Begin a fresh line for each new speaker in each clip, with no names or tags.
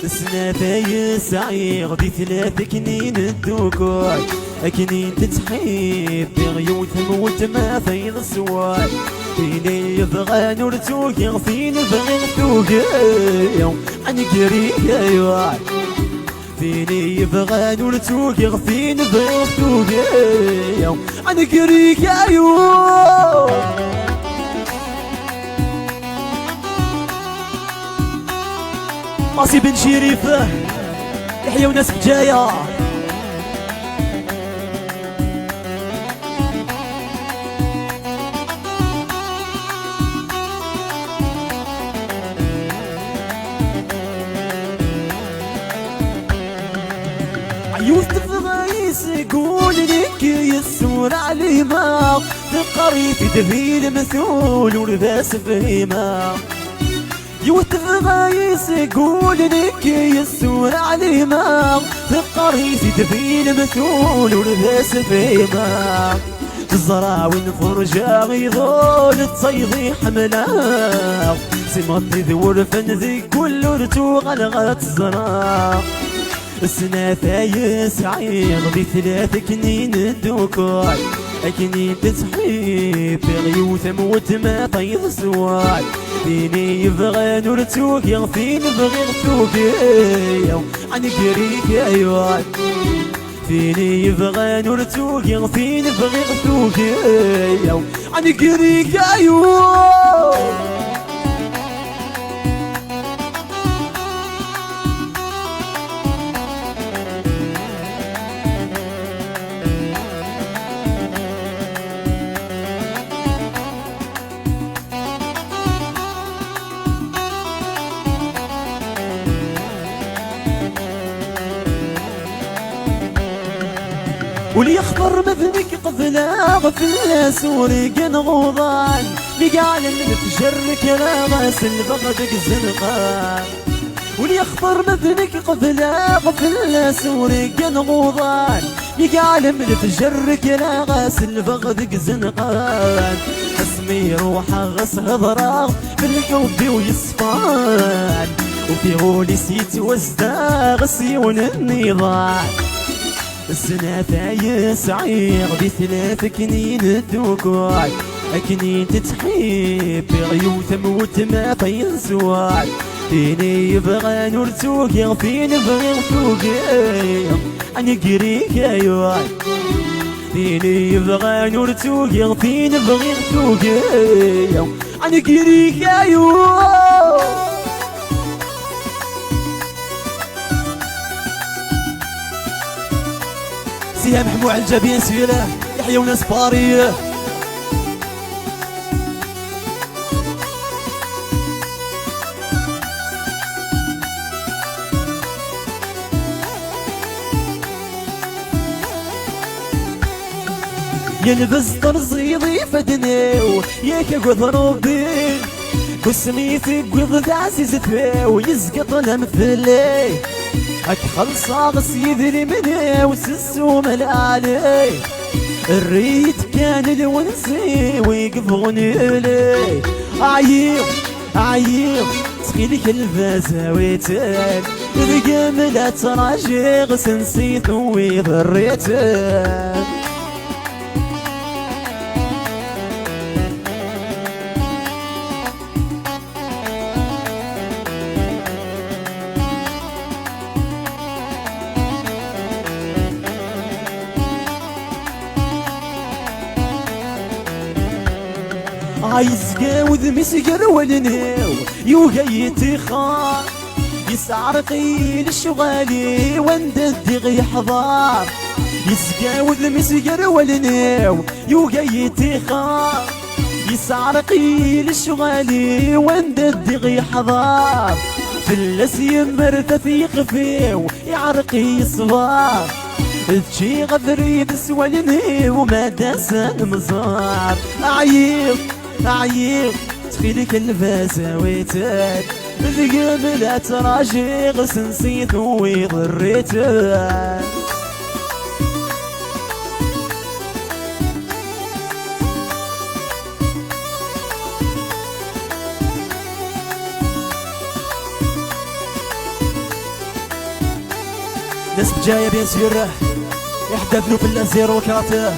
سنافاي سعيغ دي 3 كنين الدوكوي كنين تتحيب بغيوت موت ما فين السواي فيني يبغى نرتوكي فين بغي نتوكي أنا قريب يا فيني يبغى نرتوكي فين بغي نتوكي أنا قريب يا ماسي بن شريف يحيى وناس بجايه يوسف غايس يقول لك يسور علي ما تقري في دبيل مثول ولباس فهيمه يوسف غايس يقول لك يسور علي ما تقري في دبيل مثول ولباس فهيمه الزراوي نفرجا يظل تصيضي حمله سمطي ذور فنذي كل رتو غلغت الزرا السنة فايس عيغ ب3 كنين الدوكوي كنين تتحيب بغيوت موت ما طيض سواي فيني يبغى نرتوكي فين بغي نرتوكي أنا قريب يا فيني يبغى نرتوكي فين بغي نرتوكي أنا قريب يا ولي يخبر مذنك قبلا غفل سوري كان غوضان مقال نتجرك لا غاسل بغدك الزنقان ولي يخبر مذنك قبلا غفل سوري كان غوضان مقال نتجرك لا غاسل بغدك الزنقان اسمي روحه غس هضراغ بالحب ويصفان وفي غولي سيت وزداغ سيون النضال السنة فايس عيغ ب3 كنين الدوكوي كنين تتحيب بغيوت موت ما فين سواي فيني يبغى نرتوكي فين بغي نرتوكي أنا قريك يا فيني يبغى نرتوكي فين بغي نرتوكي أنا قريك يا سيها محموع الجبين سيله يحيى وناس باريه يلبس طرزي ضيفتني ياك قذروبين قسمي في قذ عزيز ثاو يزقط المثلي هك خلصا غس يدري مني وسسو ملالي الريت كان الونسي ويقف غنيلي عييق تخيلك الفازة ويتال ذقام لا تراجي غس نسيت ويضريتال عايز قاوذ مسقر ولنيو يوقيتي خار يسعرقي للشغالي وندد غي حضار يسقاوذ مسقر ولنيو يوقيتي خار يسعرقي للشغالي وندد غي حضار فلس يمر تثيق فيه يعرقي صبار تجي غذري بسولني وما داسن مزار عييق تخيلك الفاسة ويتال ذقم لا تراجي غس نسيت ويضريتال ناس بجاية بيان سير يحتفلوا في الازيرو كات.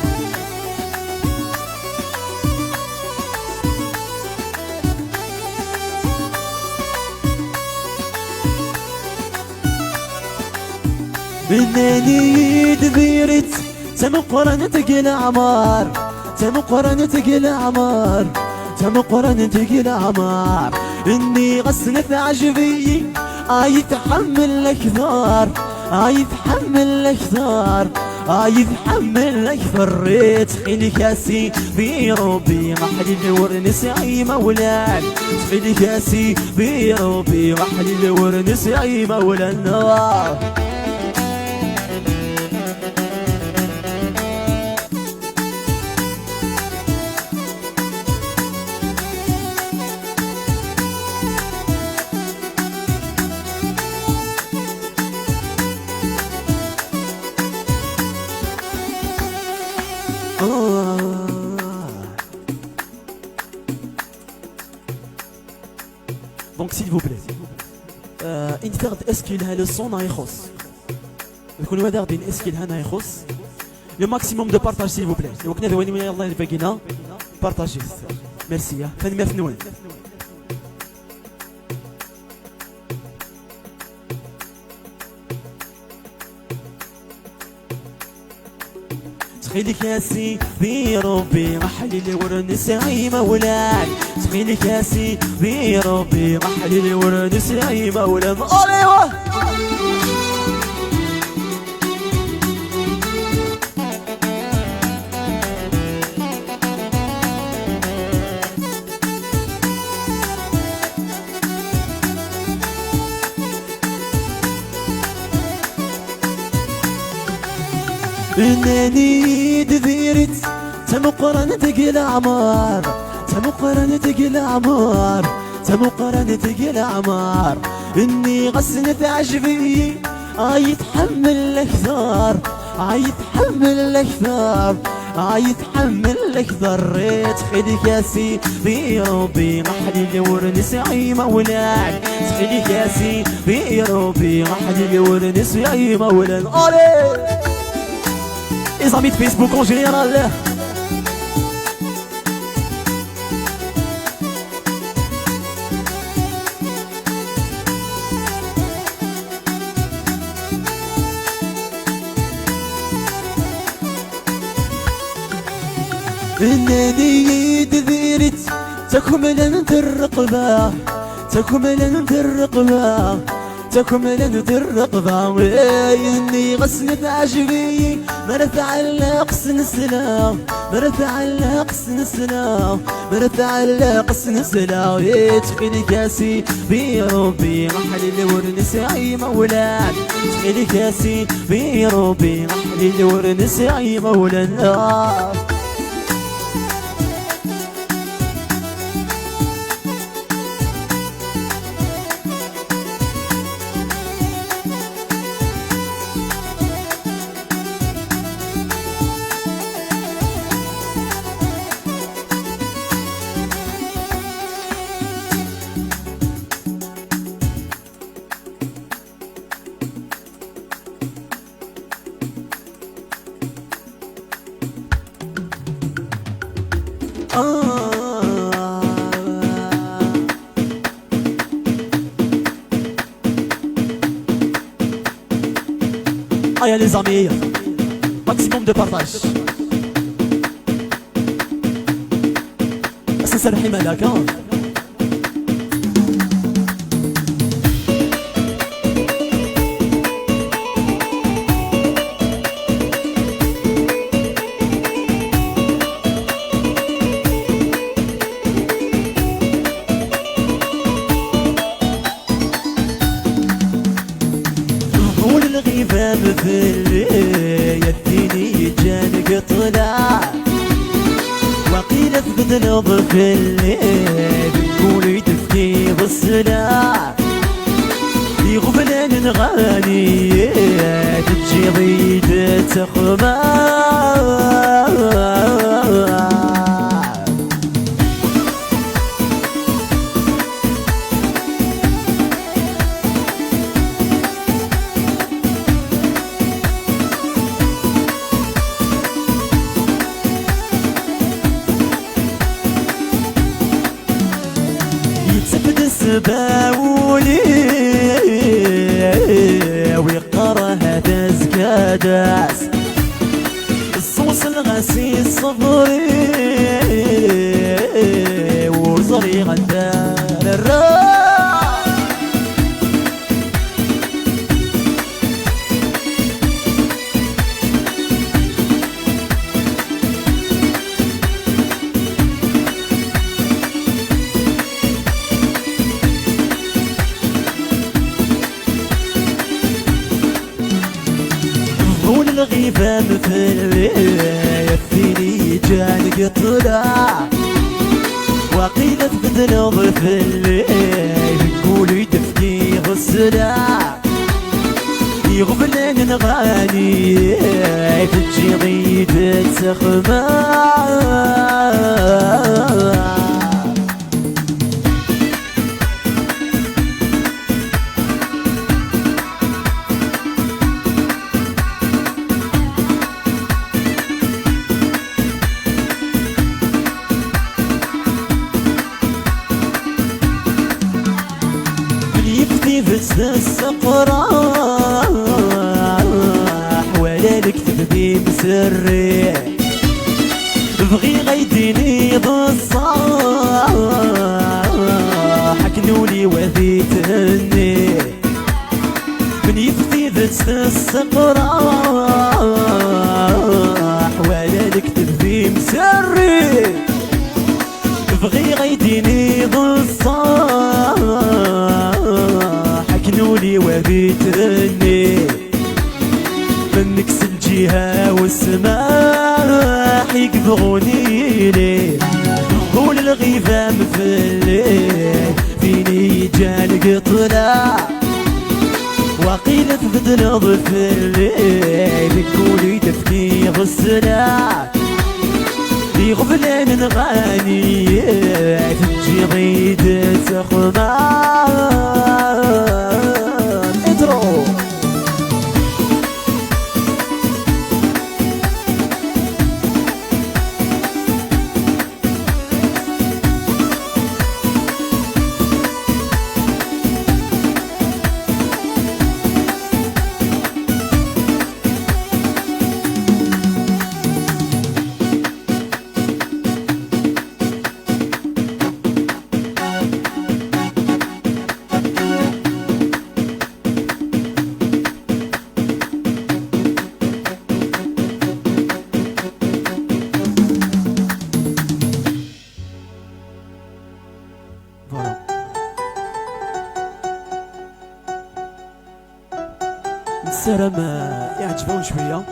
مناني دبيرت تمقرن تقل عمار، تمقرن تقل عمار، تمقرن تقل عمار. اني غسلت عجبي يتحمل اكثر، يتحمل اكثر، يتحمل اكثر. ريت خيلي كاسي بيروبي محلي الورنس اي مولان، خيلي كاسي بيروبي محلي الورنس اي مولان. Donc s'il vous plaît انت اسكيل ها لو صون هيخص يكون ودار دين اسكيل هنا يخص لو ماكسيموم دو بارطاج s'il vous plaît. لو كنا ذوين يلا اللي باقينا بارطاجي. ميرسي يا فين مثنون. تخيلي كاسي بيروبي محلي اللي ورنس اي مولان، تخيلي كاسي بيروبي محلي اللي ورنس اي مولان. ايوه انني دذيرت تمقرن تقل عمار، تمقرن تقل عمار، تمقرن تقل عمار. اني غسلت عجبي يتحمل اكثر، يتحمل اكثر، يتحمل اكثر. ريت خلي كاسي بيروبي محلي اللي ورنس اي مولان، خلي كاسي بيروبي محلي اللي ورنس اي مولان. اولي les amis de Facebook en général. انني دذيرت تكمل الرقبة، تكمل الرقبة، تكمل الرقبة. اني غسلت عجبي مرتعلق سنسلا، مرتعلق سنسلا، مرتعلق سنسلا. تخيلي كاسي بيروبي محلي اللي ورنس اي مولان، تخيلي كاسي بيروبي محلي اللي ورنس اي مولان. Allez les amis, maximum de partage. C'est ça le himalak hein. الغيبان في الليل يديني جانك طلع، وقيل اثبت نظر في الليل قولي تفكي بالسلاح. يغفلان نغاني تجي ضيد تخمار. تباولي ويقرا هذا زكاداس الصوص الغسيل صبري وزري غدار الراس الغيبة مثل يفيني جان قطلع وقيلة تنظر في الليل نقول يدفني غسلع يغفلن نغاني تجي غيدة سخمة بس السقراح ولا نكتب بيه مسري بغي غيديني بالصاح كنولي وذي تهني من يفتي بس السقراح ولا نكتب بيه مسري بغي غيديني بالصاح نولي وبيترني منك الجهة والسماء يقبغوني لي قول الغيفة مفلي فيني جال قطلع وقيلة تبدل ضفلي بتقولي تفني غسلع يغفلن نغاني تجي ضيدة سخمان ادرو السلام يعجبون شوية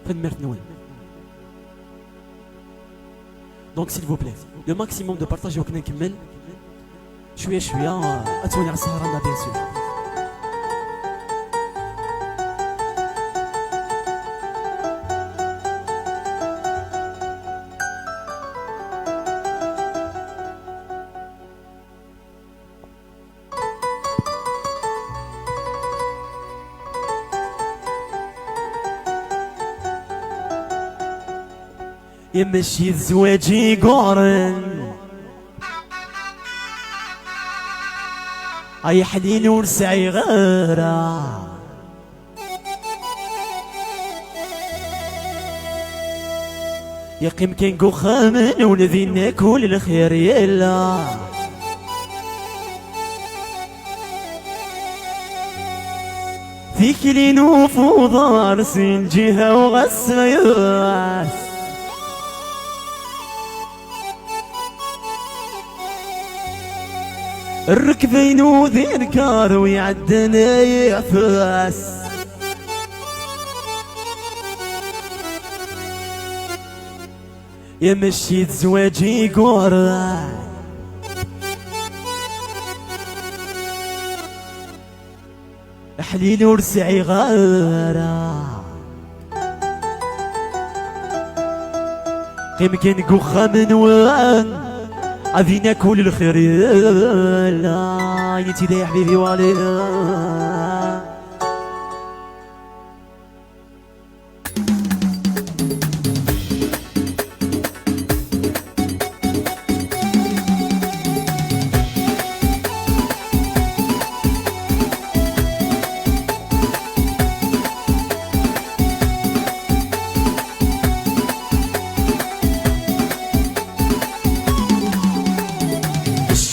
فنمرت نوال دونك سيل فو بلي لو ماكسيموم دو بارطاج وكنا نكمل شوية شوية اتوني على السهرانة بيان سور يمشي الزواج يقارن اي حليل ورسعي غيره يقيم كان قو خامن ونذي ناكل الخير يلا فيك لي نوفو ضارس الجهة وغسياس الركبين وذي الكار ويعدنا يعفاس يمشي زواجي قرا حليل ورسعي غارة قيم كان قخة من وان أذينا كل الخير لا يتي يا حبيبي والي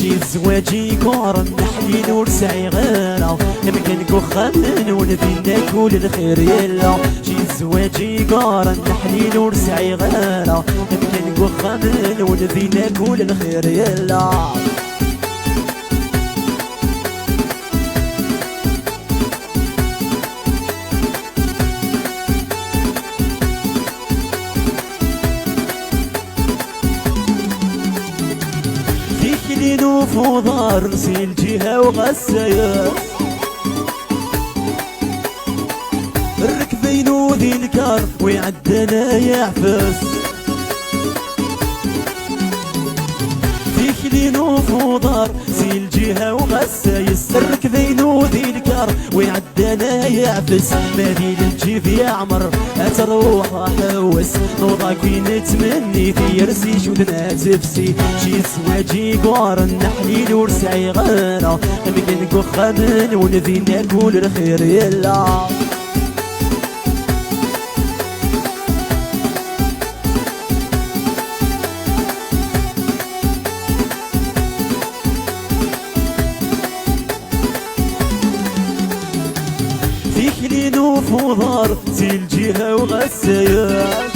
شي زواجي كورن نحليل ورسعي غيره يمكن كوخامن ونذينا كل الخير يلا شي زواجي كورن نحليل ورسعي غيره يمكن كوخامن ونذينا كل الخير يلا وفضار نسيل جهة وغسايا الركبين وذي الكار ويعدنا يعفس فيك لين وفضار سيل جهة وغسايس الركبين وذي الكار ويعدنا يعفس مالي للجيف يا عمر اتروح احوس نوضاك وين تمني في رسي شودنا تفسي شي زواجي قارن نحليل ورسعي غيره يمكن كوخامن ونذينا كل الخير يلا فيك لين وفضار سيل جهة وغسايا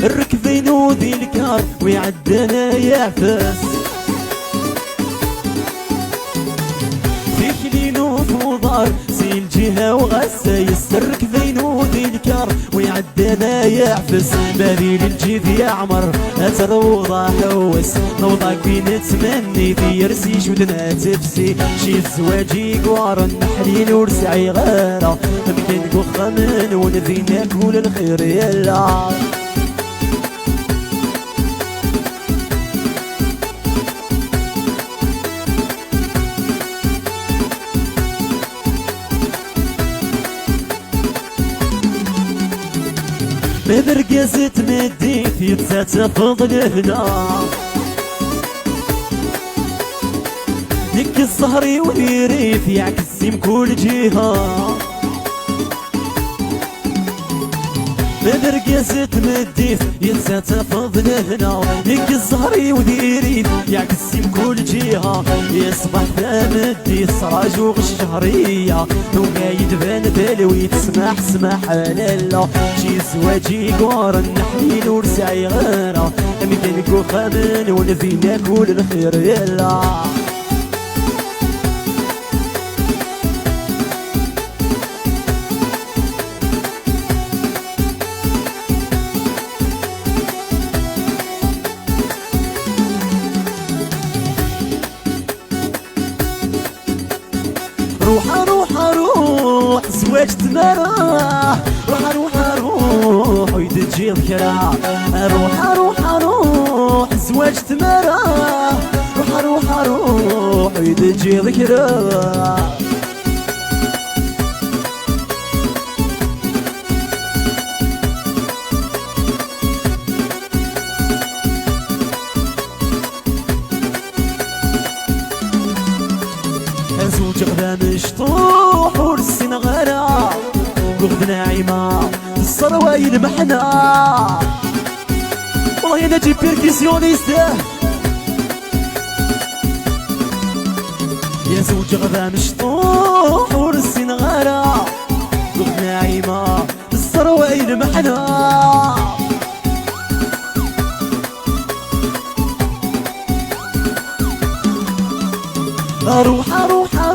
الركبين وذي الكار ويعدنا يعفس فيك لين وفضار سيل جهة وغسايس الركبين وذي الكار ويعدنا يعفس بالي للجيف يا عمر اتروض احوس نوضاك بين تمني في رسي شودنا تفسي شي زواجي قوارن نحليل ورسعي غيره يمكن كوخامن ونذينا كل الخير يلا مدرقزة مديت يتسات فضل هنا ديك الصهري والريف يعكس من كل جهة مدرقزة مديت يتسات فضل هنا ديك الصهري والريف يعكس من كل جهة يصبح مدي السراج وغش شهرية وقايد بان دلوي تسمح سمح لالا شي زواجي قارن نحليل ورسعي غيره يمكن كوخامن ونذينا كل الخير يلا روح روح روح زواج تمرة روح ويدجي ذكرى روح روح زواج تمرة روح ويدجي ذكرى زوج غدا مشطوح ورسين غرا وغد ناعمة الصروايل محنا والله انا جيب بيركسيونيست يا زوج غدا مشطوح ورسين غرا وغد ناعمة الصروايل محنا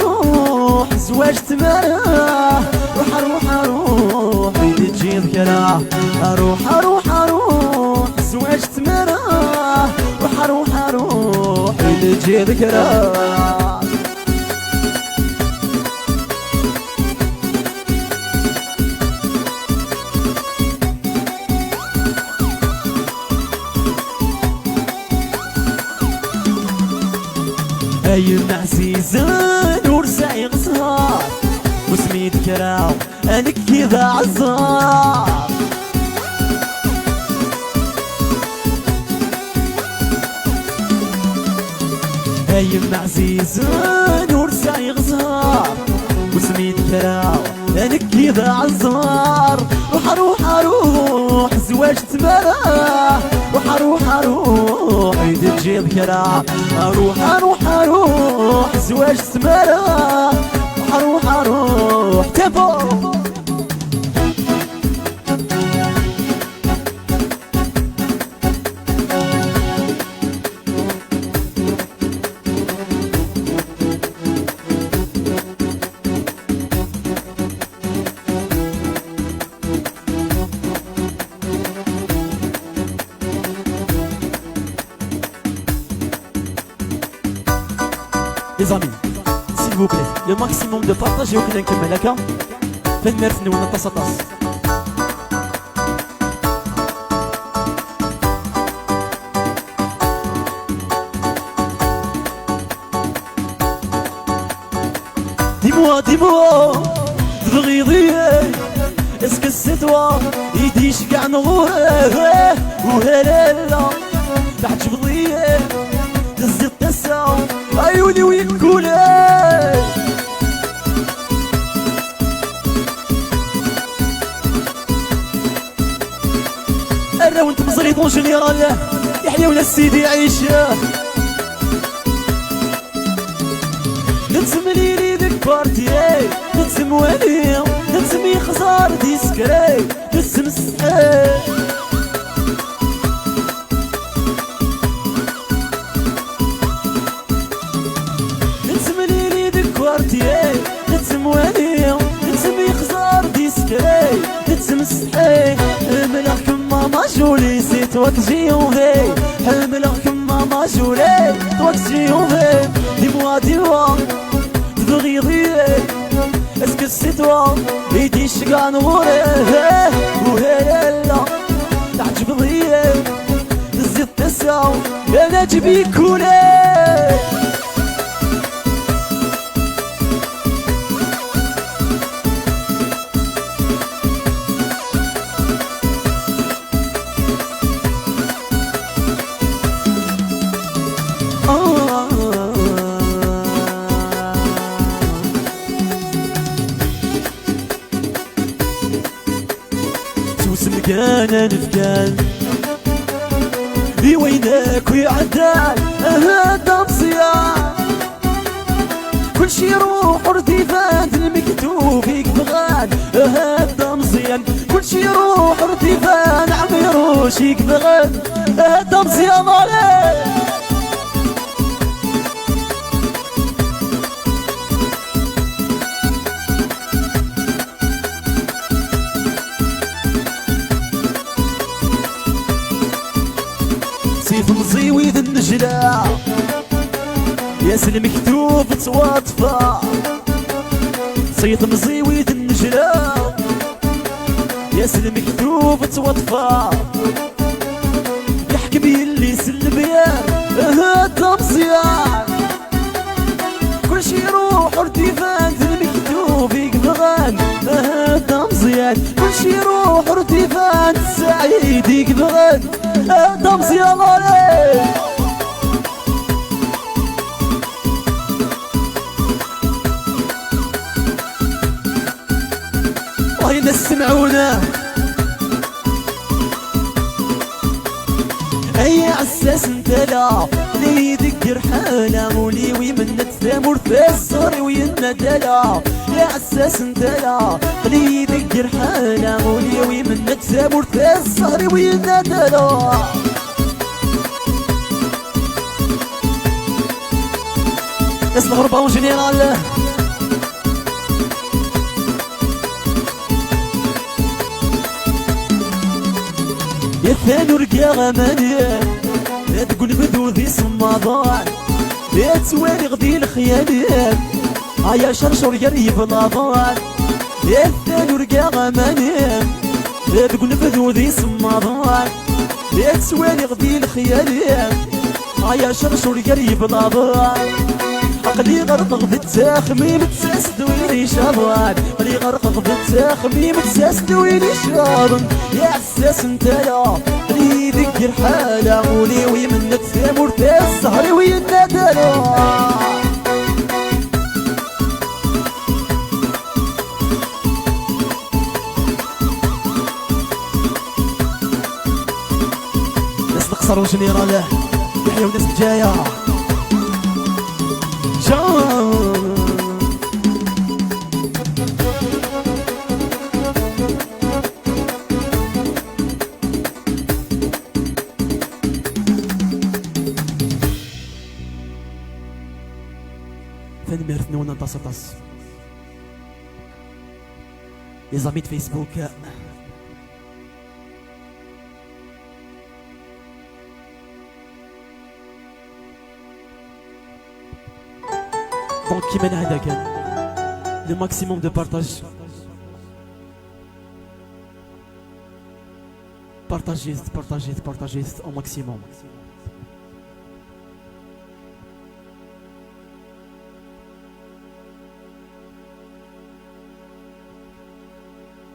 روح زواج تمرة روح بيدجي ذكرى روح زواج تمرة روح بيدجي ذكرى أيم عزيزان ورسعي غصار وسميت كراو أنا كذا عزار أيم عزيزان ورسعي غصار وسميت كراو أنا كذا عزار روح زواج تمارا روح روح روح عيد تجي ذكرى روح روح روح زواج تمارا روح روح تبو Les amis, s'il vous plaît, le maximum de partage وكنا نكمل هكا فين ميرتني وانا طاس طاس. Dis-moi, dis-moi, تبغيضي est-ce que c'est toi يديش كاع نغوره وهلالا تعجبني تزيد التسع عيوني ويكولي انا وانت مزريطون جنرال يحيى ولا سيدي عيشه نتسملي لي ديك بارتي نتسم ولي نتسمي خزار ديسكري نتسم السحاب نتسم ولي نتسمي خزار ديسكري نتسم السحاب حملك ماما جولي سي toi que j'ai envie حملك ماما جولي toi que j'ai envie dis-moi dis-moi تبغيضي est-ce que c'est toi يديش كاع نغوري وهلالا تعجبني تزيد تسع انا جبي كولي انا نفكان وينك ويعدال هذا مزيان كل شي يروح ارتفاد المكتوب يكبغان هذا مزيان كل شي يروح ارتفاد عم يروش يكبغان هذا مزيان عليه مزيوي ذا النجلة ياس المكتوب تواطفى صيت مزيوي ذا النجلة ياس المكتوب تواطفى يحكم يلي سلبيان هذا مزيان كل شي يروح ارتفان ذا المكتوب يكبغان هذا مزيان كل شي يروح ارتفان سعيد يكبغان هذا مزيان عليه وهي نسمعونا اي عساس انت لا لي يذكر حاله مولي ويمنى تثامر في الصغر ويندلا يا عساس انت لا لي يذكر حاله مولي ويمنى تثامر في الصغر ويندلا اسم الغربة اون جينيرال يا ثاني رقا غمانية لا تقول بذوذي صمادان يا توالي غدي الخيالات هيا شرشر يريب الأضان يا ثاني رقا غمانية لا تقول بذوذي صمادان يا توالي غدي الخيالات هيا شرشر يريب الأضان عقلي غرق بالتخميم تساس دويني شاضن عقلي غرق بالتخميم تساس دويني شاضن يا عساس انتلا اللي يذكر حاله ولي ويمنك ثامر في السهر ويندلا ناصر وجنيرال يحيى وناس الجايه فين ميرتنا وننتصر تص les amis de Facebook. Donc qui mène à le maximum de partage. Partagez au maximum.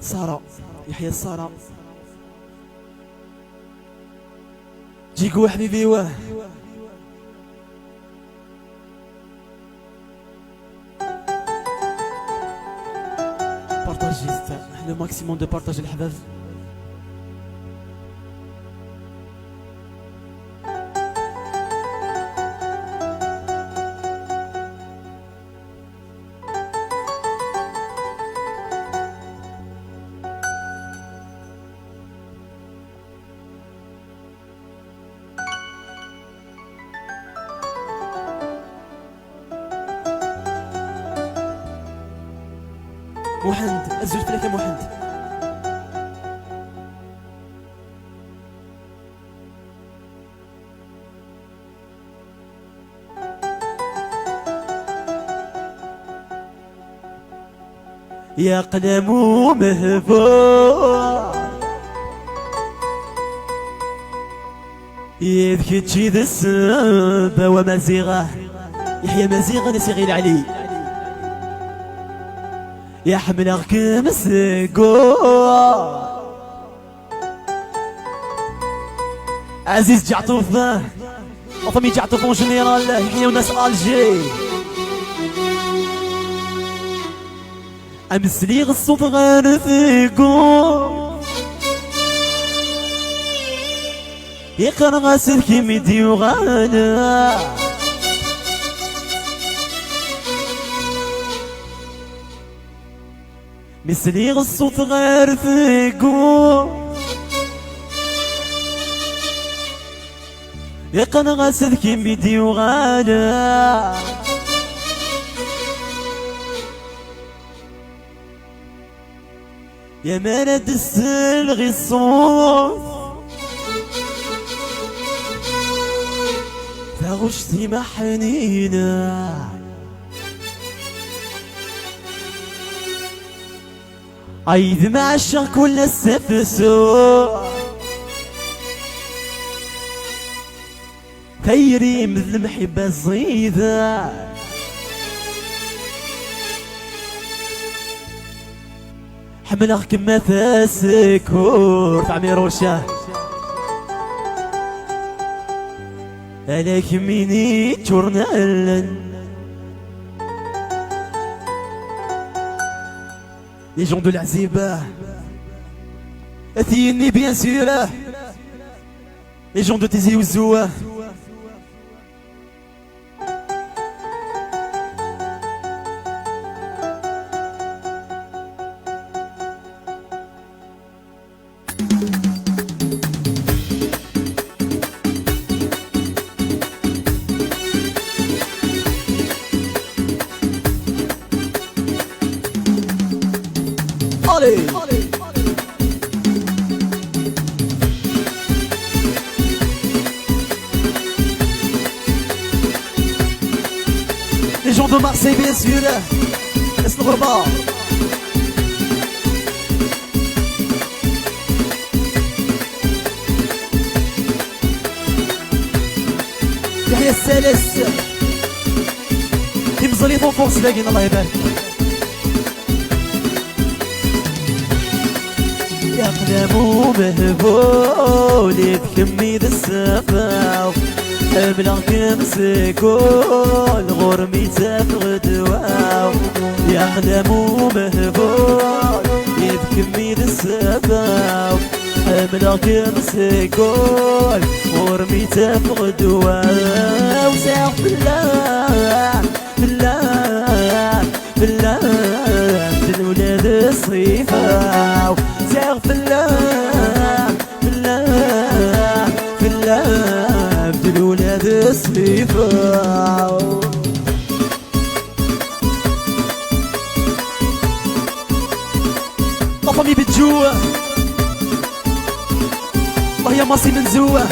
سارة يحيى سارة جيكو حبيبي واه بارطاجيست لو ماكسيموم دو بارطاج الحباب محمد الزوج ثلاثة محمد يا قلم مهبوط يذكي تشيد السبا ومزيغه يحيى مزيغه نسيغي العلي يا حملك مسكو عزيز جعطوف وفمي جعطوف جنرال يحيى وناس الجي امس لي الصوت غير فيكو يقرا غاسل كيميدي وغانا مثلي الصوت غير فيكو يقن غاسد كيم بيدي وغانا يا مرد السلغي الصوت فغشتي محنينا عيد مع الشرك ولا السفسو خيري مثل المحبة الزيدة حملك كما تسكور تعمير وشاه عليك ميني تورنالن Les gens de la Zéba Athini bien sûr Les gens de Tizi Ouzou Allez, les gens de Marseille bien sûr اسم الغربة يحيى السالس كي مزلي فوق باقيين الله يبارك يا قلمو مهبول بكمي ذا السفاو حملك مسكول غرمي تفغد واو يا قلمو مهبول بكمي ذا السفاو حملك مسكون ورميته في غدوة وساق بالله بالله بالله بالولاد الصيفة وساق بالله بالله بالله بالولاد الصيفة. لا فامي بتجوع الله يا ماصي منزوع.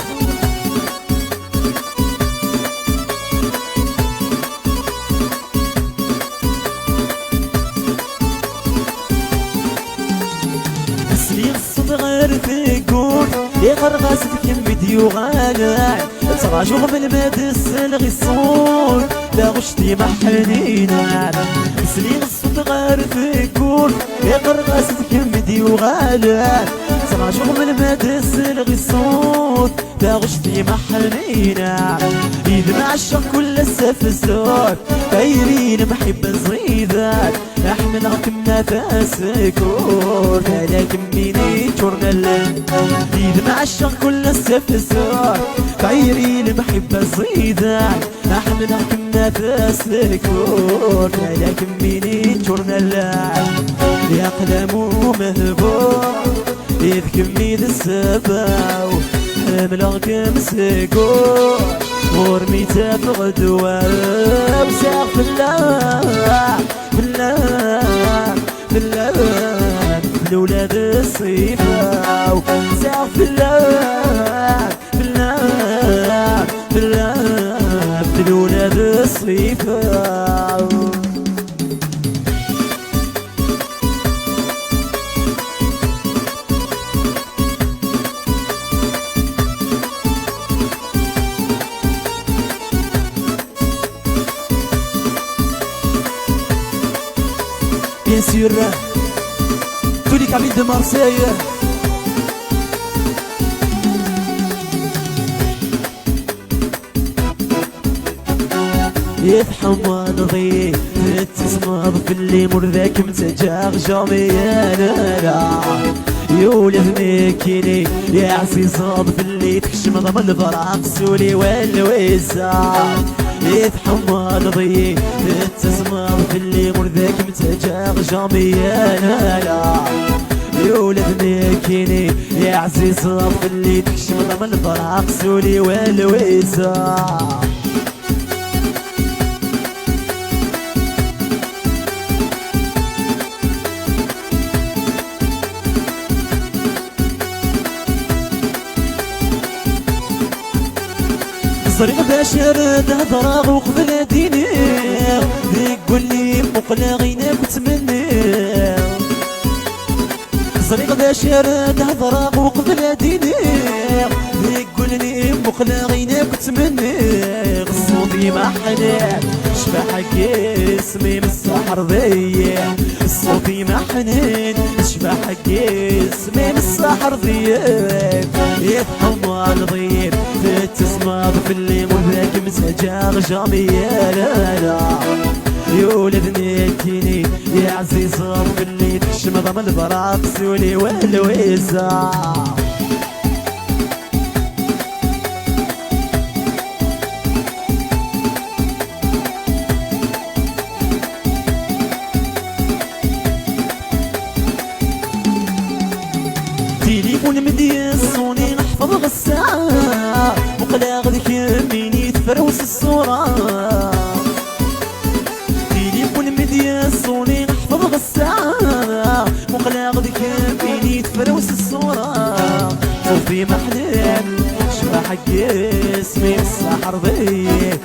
تسليغ الصوت غير فيكون يغرغس كم فيديو غالع تراجو من المدس الغصون لا غشتي محنينا. تسليغ الصوت غير فيكون يغرغس كم فيديو غالع تراجو من المدس الغصون لا غشتي محنينا. إذا معشق كل السف الزور غيرين محب صغيرات احمل كم نفسكون على كميني جورنا الليل. إذا معشق كل السف الزور غيرين محب صغيرات احمل كم نفسكون على كميني جورنا الليل. يا قلمو مهبوط إذ كمي ذا السباو حملك مسكون ورميته في غدوة وساق بالله بالله بالله بالولاد الصيفة وساق بالله بالله بالله بالولاد الصيفة. Bien sûr, tous les cabines de Marseille. يتحمى نضي تسمض في اللي مرذاك متجاغ جاميانا يولد ميكيني يا عزيزاض في اللي تكشمض من الفراق سولي والويزار. يتحمى نضي تسمض في اللي مرذاك متجاغ جاميانا يولد ميكيني يا عزيزاض في اللي تكشمض من الفراق سولي والويزار. صريق باشر تهضر وقبل ديني يقول لي مقلا غيناك وتمني. صريق باشر تهضر وقبل ديني يقول لي مقلا غيناك وتمني. صوتي محنان شبه حق اسمي من السحر ضيع صوتي محنان شبه حق اسمي من السحر ضيع. يتحمى الضيب تسمض في اللي مرذاك مسجاغ جاميانا يولد نيكيني يا عزيزار في اللي تشمض من البراق سولي والويزا. تليفون مديس صوني نحفظ غساعة وقلا غدك يميني تفروس الصورة. تليفون مديس صوني نحفظ غساعة وقلا غدك يميني تفروس الصورة. صوفي محنان شبه حق اسمي السحر ضيق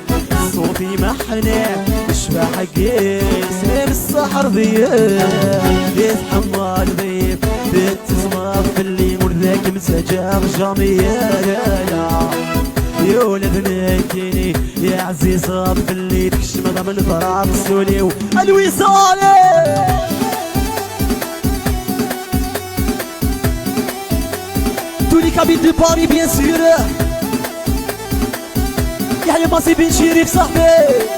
صوتي محنان شبه حق اسمي السحر ضيق. يتحمى الضيب بتسمض في اللي مرذاك مسجاغ جاميانا يولد ناكيني يا عزيزات في اللي تكشمض من الفراق سولي والوصالي. Tous les cabines de Paris bien sûr. يحيى ماصي بن شريف صاحبي.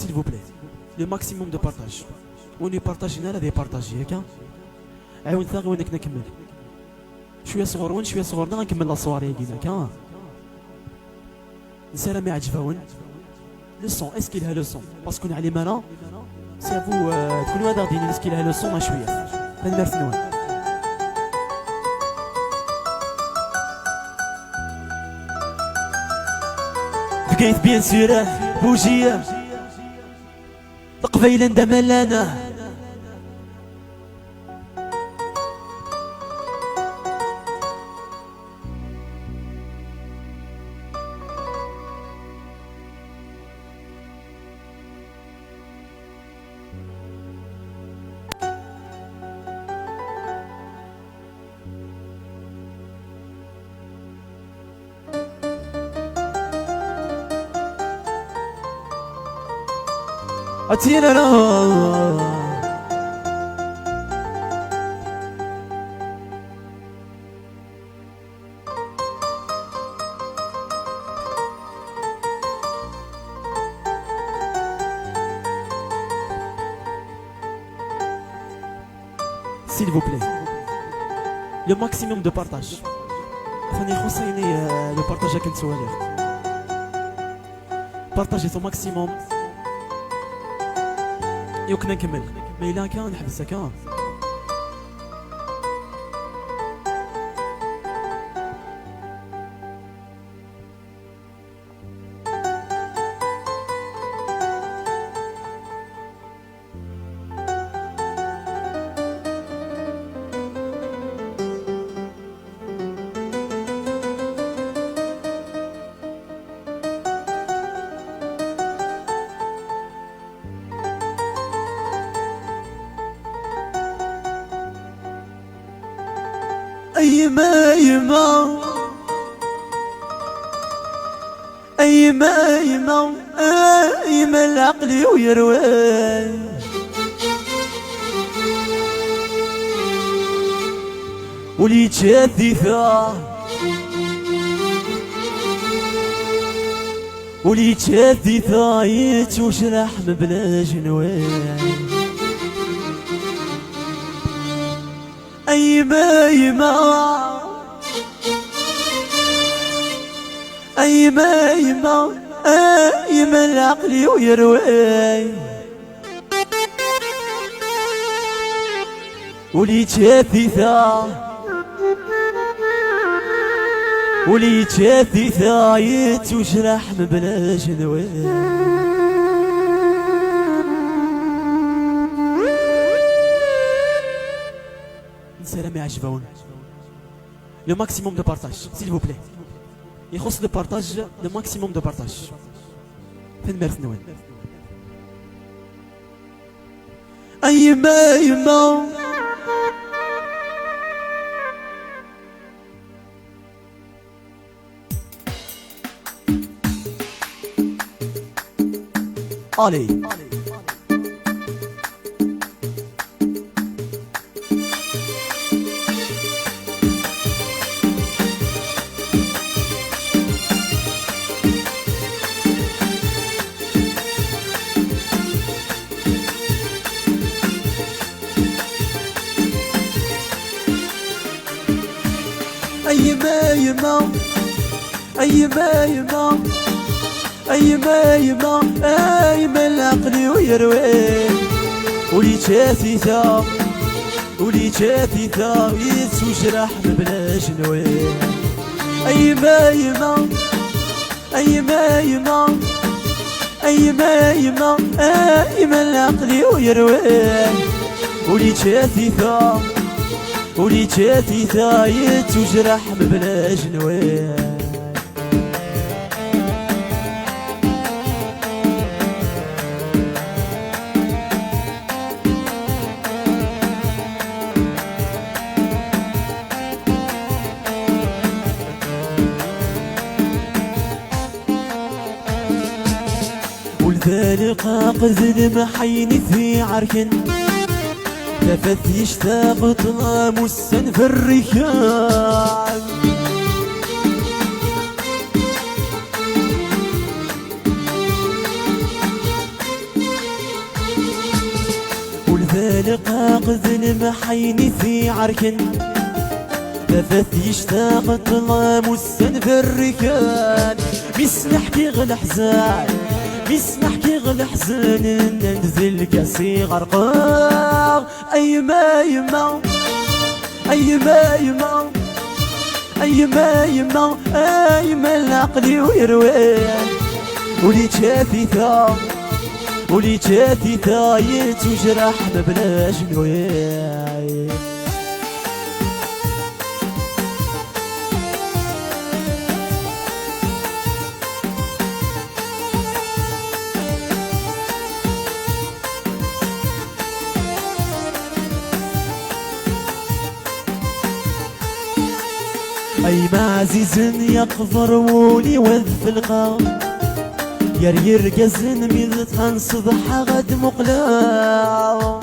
s'il vous plaît. Le maximum de partage. وني بارطاجينا لا دي بارطاجي ياك عاود ثاني وينك نكمل شويه صغور وين شويه صغورنا غنكمل لا سواري كينا نسالة ما عجباون لو سون اسكي لها لو سون باسكو علي مانا سافو تكونوا هذا غاديين اسكي لها لو سون شويه فنمارس نوان بقيت بيان سور بوجيه القبيله ندملانا أتينا لا s'il vous plaît le maximum de partage ثاني يخصني لو بارطاج كنت سوالير بارطاجي تو ماكسيموم يمكن نكمل ما إلا كان نحبسك أيما أيما أيما أيما أيما العقل ويروي ولي تشاثيثا ولي تشاثيثا يتوشرح مبلا جنوان أيما أيما أيما أيما أيما العقل ويروي ولي تشاثيثا ولي تشاثيثا يتوشرح مبلا جنوان سلام يعجبون لو ماكسيموم دو بارطاج s'il vous plaît يخص لو بارطاج لو ماكسيموم دو بارطاج فين مارس نوان أيما أيما علي أيما أيما أيما أيما أيما أيما أيما العقل ويروي ولي تشاثيثا ولي تشاثيثا يتوجرح مبلا جنوي أيما أيما أيما أيما أيما أيما أيما العقل ويروي ولي تشاثيثا ولي تشاثيثا يتوجرح مبلا جنوي ولذلك قزل محيني في عركن لفت يشتاق طلام السن في الركاب دقاق ذنب حيني في عركن لفت يشتاق طلام والسن في الركان مس نحكي غل حزان مس نحكي غل حزان ننزل كاسي غرقاق أي ما يما أي ما يما أي ما يما أي ما العقل ويروان ولي شافي ثا ولي شافي ثايت وجرح بلا جنوان أي ما عزيز يقفر ولي وذف القام يرقزن ميذ تنصبح غد مقلاع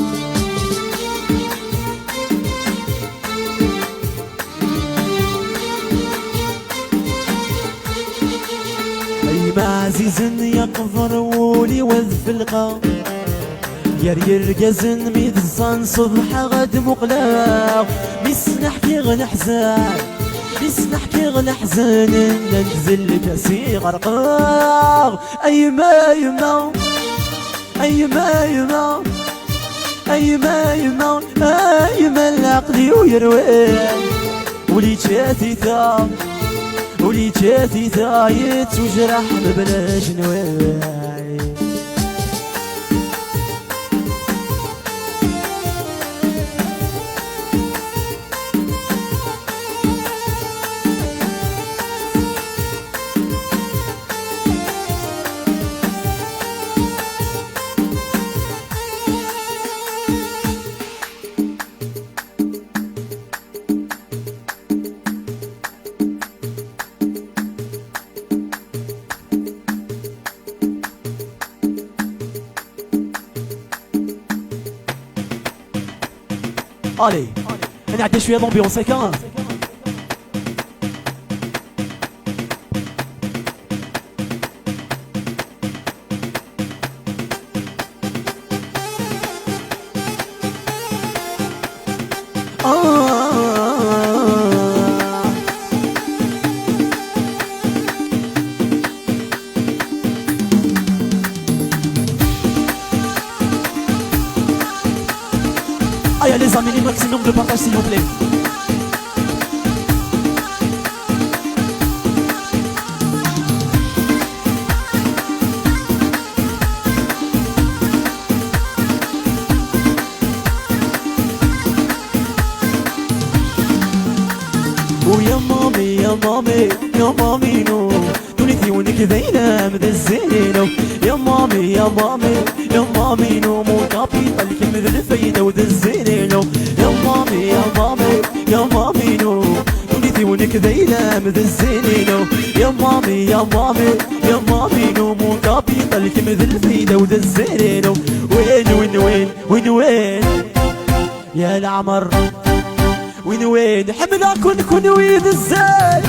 أي ما عزيز يقفر ولي وذف القام يرقزن ميذ تنصبح غد مقلاع مس نحكي غن حزان بس نحكي غل حزن ننزل كاسي غرقاغ أي ما يما أي ما يما أي ما يما أي ما العقل ويروان ولي جاتي ثا ولي جاتي ثايت وجرح بلا جنوان Allez, نعدي شوية d'ambiance هكا Allez les amis, le maximum de partage s'il vous plaît. ويا مامي يا مامي يا مامي نو تونيتي ونك ذينا مد الزينو يا مامي يا مامي يا مامي نو مو كابيتال كلمة الفايدة وذا الزينو يا مامي يا مامي يا مامي نو تونيتي ونك ذينا مد الزينو يا مامي يا مامي يا مامي نو مو كابيتال كلمة الفايدة وذا الزينو وين وين وين وين وين يا العمر وين وين حملا كن وين ازاي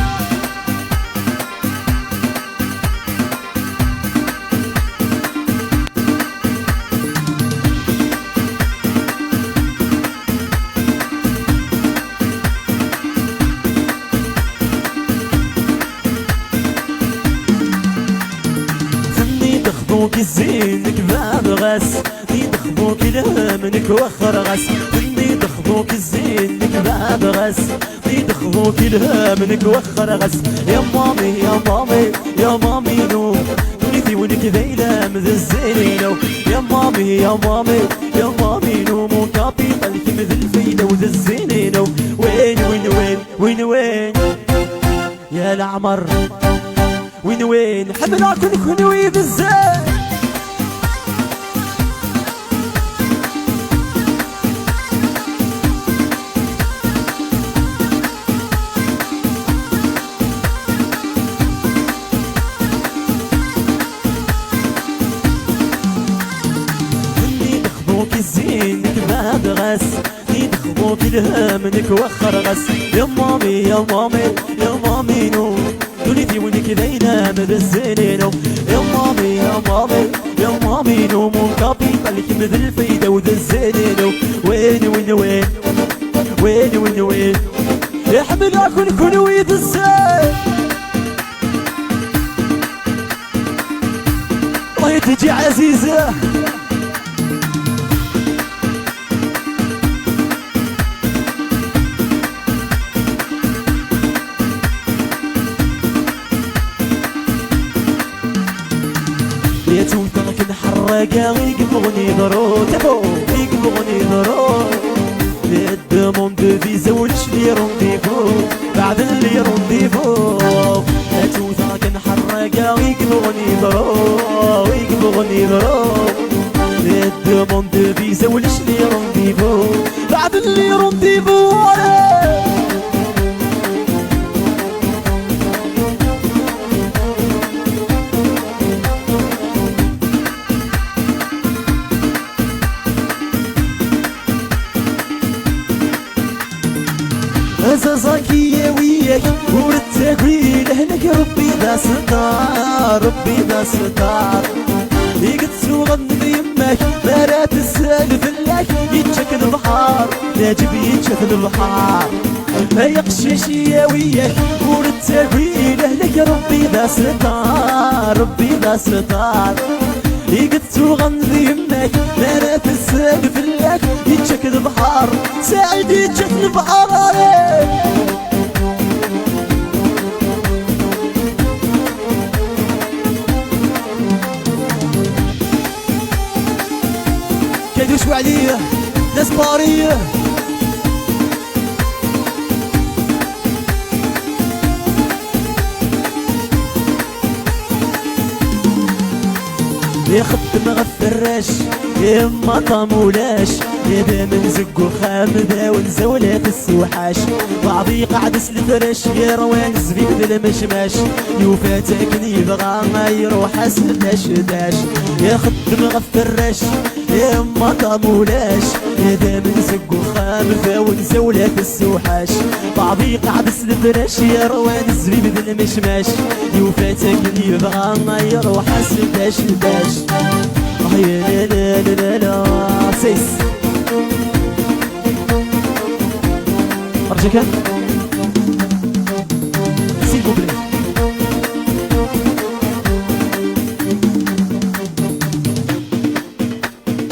خلني تخبوك الزين كباب غاس يدخبوك لهمنك وخر غاس خلني تخبوك الزين كباب غاس يدخبوك لهمنك وخر غاس يا مامي يا مامي يا مامي نو تونيتي ونك ذيلا مذ الزينو يا مامي يا مامي يا مامي نو مو كابيتال كمذ الفايدة وذا الزينو وين وين وين وين وين يا العمر وين وين حبنا كن وين ازاي الزين كباب غاس يدخبوك لهمنك وخر غاس يا مامي يا مامي يا مامي نو تونيتي ونك ذينا مد الزينو يا مامي يا مامي يا مامي نو مو كابيتال كمذ الفايدة وذا الزينو إذا كن ويد الزين الله تجي عزيزة يا توتك نحرقها ويقبغني ضرو تبو يقبغني ضرو الدمون دو فيزا ولش لي رونديفو بعد اللي رونديفو يا توتك نحرقها ويقبغني ضرو ويقبغني ضرو الدمون دو فيزا ولش لي رونديفو بعد اللي رونديفو زازاكي وياك ورتاكوي لهناك ربي ذا ستار ربي ذا ستار يقدسو غني يماك مرات السالف لك يتشك البحار ناجب يتشك البحار يا قشيشي يا وياك ورتاكوي لهناك ربي ذا ستار ربي ذا ستار يقدسو غني يماك مرات السالف لك يتشك البحار سعيد يتشك البحار كيدوشوا عليا ناس بارية يخدم غفراش يا ما طامولاش يا دايما زقو خامدة ونزولات السوحاش بعضي قاعد سلفرش يا روان زبيب المشماش يوفاتك يبغى ما يروح اسداش داش يا خدم غفراش يا ما طامولاش يا دايما زقو خامدة ونزولات السوحاش بعضي قاعد سلفرش يا روان زبيب المشماش يوفاتك يبغى ما يروح اسداش داش يا لا لا لا لا سيس أرجوك s'il vous plaît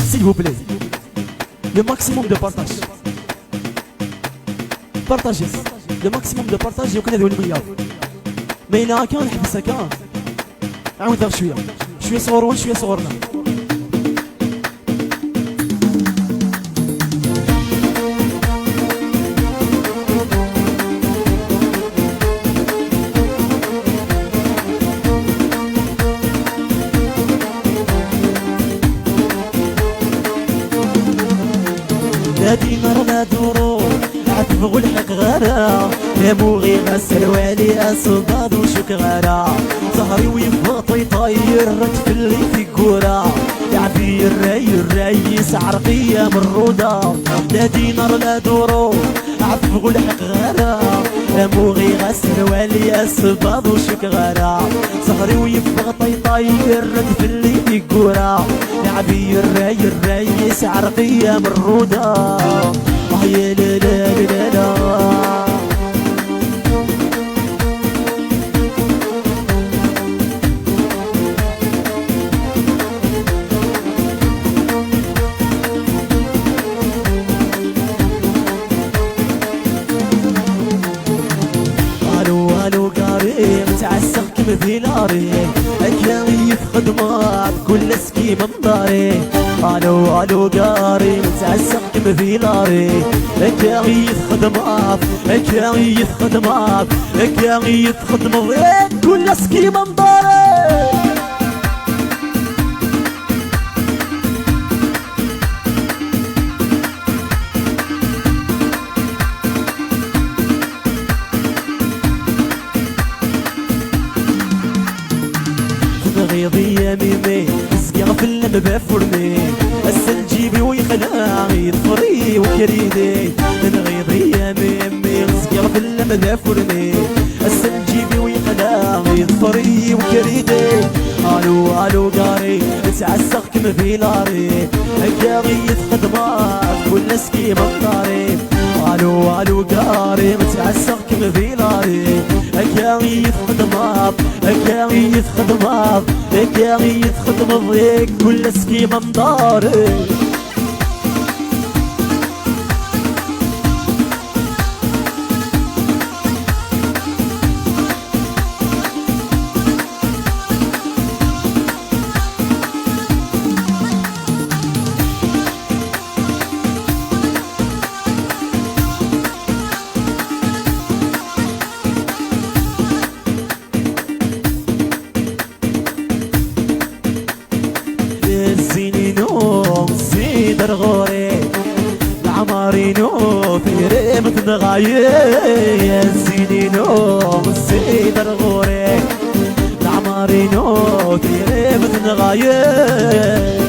s'il vous plaît le maximum de partage partagez le maximum de partage يمكن هذول المليار ما إلا كان نحبسها كان عاود شوية شوية صغرون شوية صغرنا نادي مرنا دورو عتبغو الحق غارة يا موغي غسل والي أصباد وشك غارة ظهري ويبطي طاير رتفلي في كورة يعبي الريس عرقية من رودة نادي مرنا دورو عتبغو الحق غارة يا موغي غسل والي أصباد وشك غارة ظهري ويبطي طاير رتفلي في كورة يعبي الريس عرقية من رودة يا لا لا لا لا الو قاري متعسق مثيلاري اكلامي في خدمات كل سكي من داري الو قاري متعسق مثيلاري اكلامي في خدمات اكلامي في خدمات اكلامي في خدمات كل سكي من داري غيضي يا ميمي سقيا في اللم بفرني السل جيبي ويخلع يطفري وكريدي من غيضي يا ميمي سقيا في اللم بفرني السل جيبي ويخلع يطفري وكريدي الو قاري تعسق كم في لاري قاغي خدمات كل سكي مطاري والو كاري متعسق كيف فيلاري اكاغي يتخدماب اكاغي يتخدماب اكاغي يتخدم ضيق كل سكيمة مداري الزينينو زيد الغوري العمارينو في ريمة نغاية الزينينو زيد الغوري العمارينو في ريمة نغاية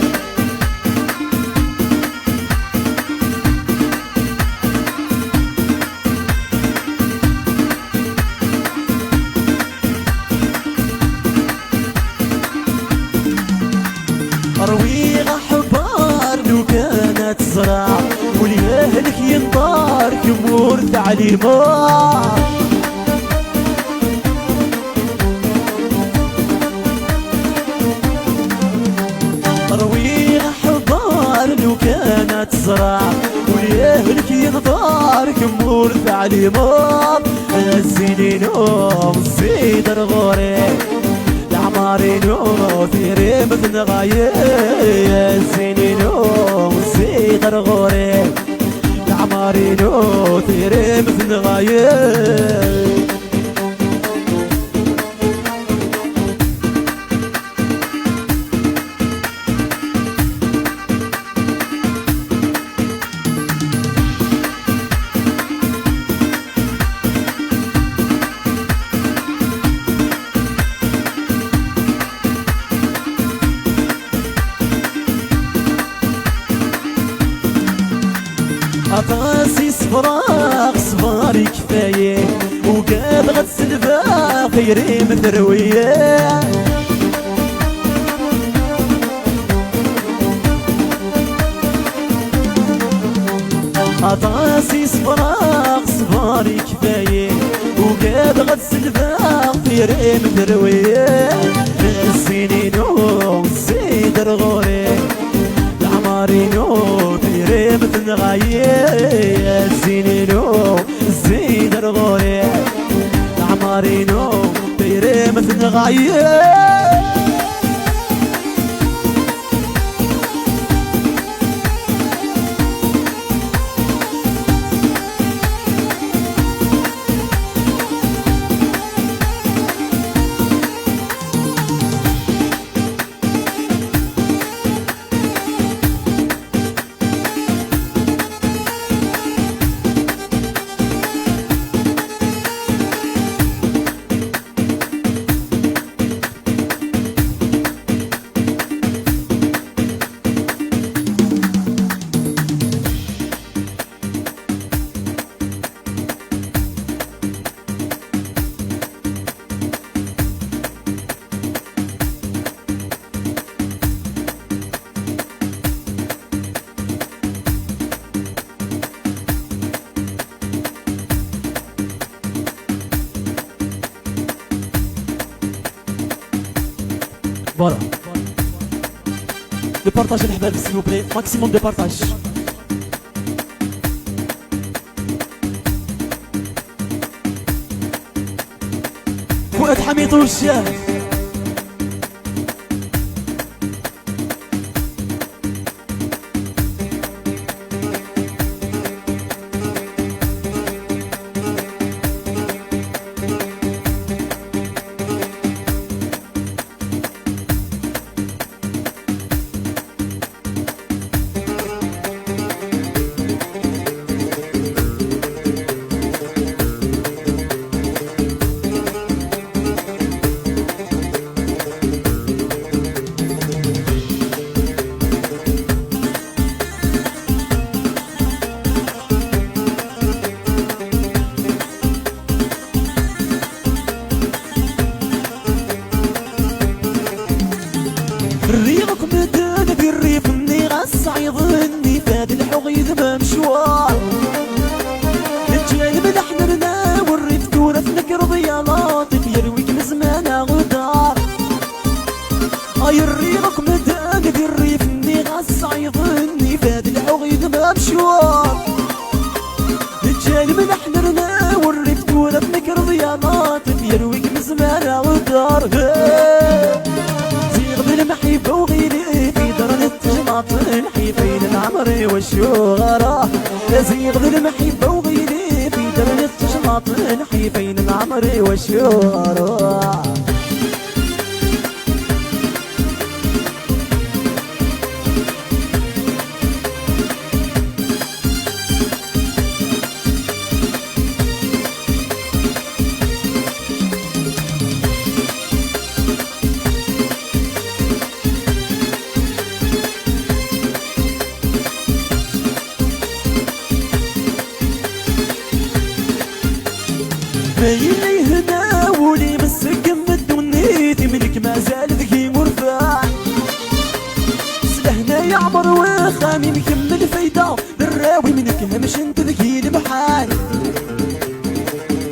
رويغة حبار لو كانت زرع وليهلك ينطار كمور تعليمات رويغة حبار لو كانت زرع وليهلك ينطار كمور تعليمات الزينينو زيد الغوري العمارينو في ريمة نغاية الزينينو زيد الغوري العمارينو في ريمة نغاية عطاسي صفراق صفاري كفاية وقاد غتسلفا خيري مثروية عطاسي صفراق صفاري كفاية وقاد غتسلفا خيري مثروية السنينو زيد الغوري العمارينو في ريمة نغاية الزينينو زيد الغوري العمارينو في ريمة نغاية Voilà. Le partage الحباب s'il vous plaît, maximum de partage. فؤاد حميد والشاه الصوار الجال من حنرنا والرفت ورد نكر ضيانات يرويك مزمارة ودار زيغ بالمحيبة وغيري في درن التجماط الحيفين العمري والشغرة زيغ بالمحيبة وغيري في درن التجماط الحيفين العمري والشغرة اللي هنا ولي مسك مدونيتي منك ما زال ذكي مرفع سلهنا يعمر وخامي مكمل فايدة دراوي منك همش انت ذكي المحال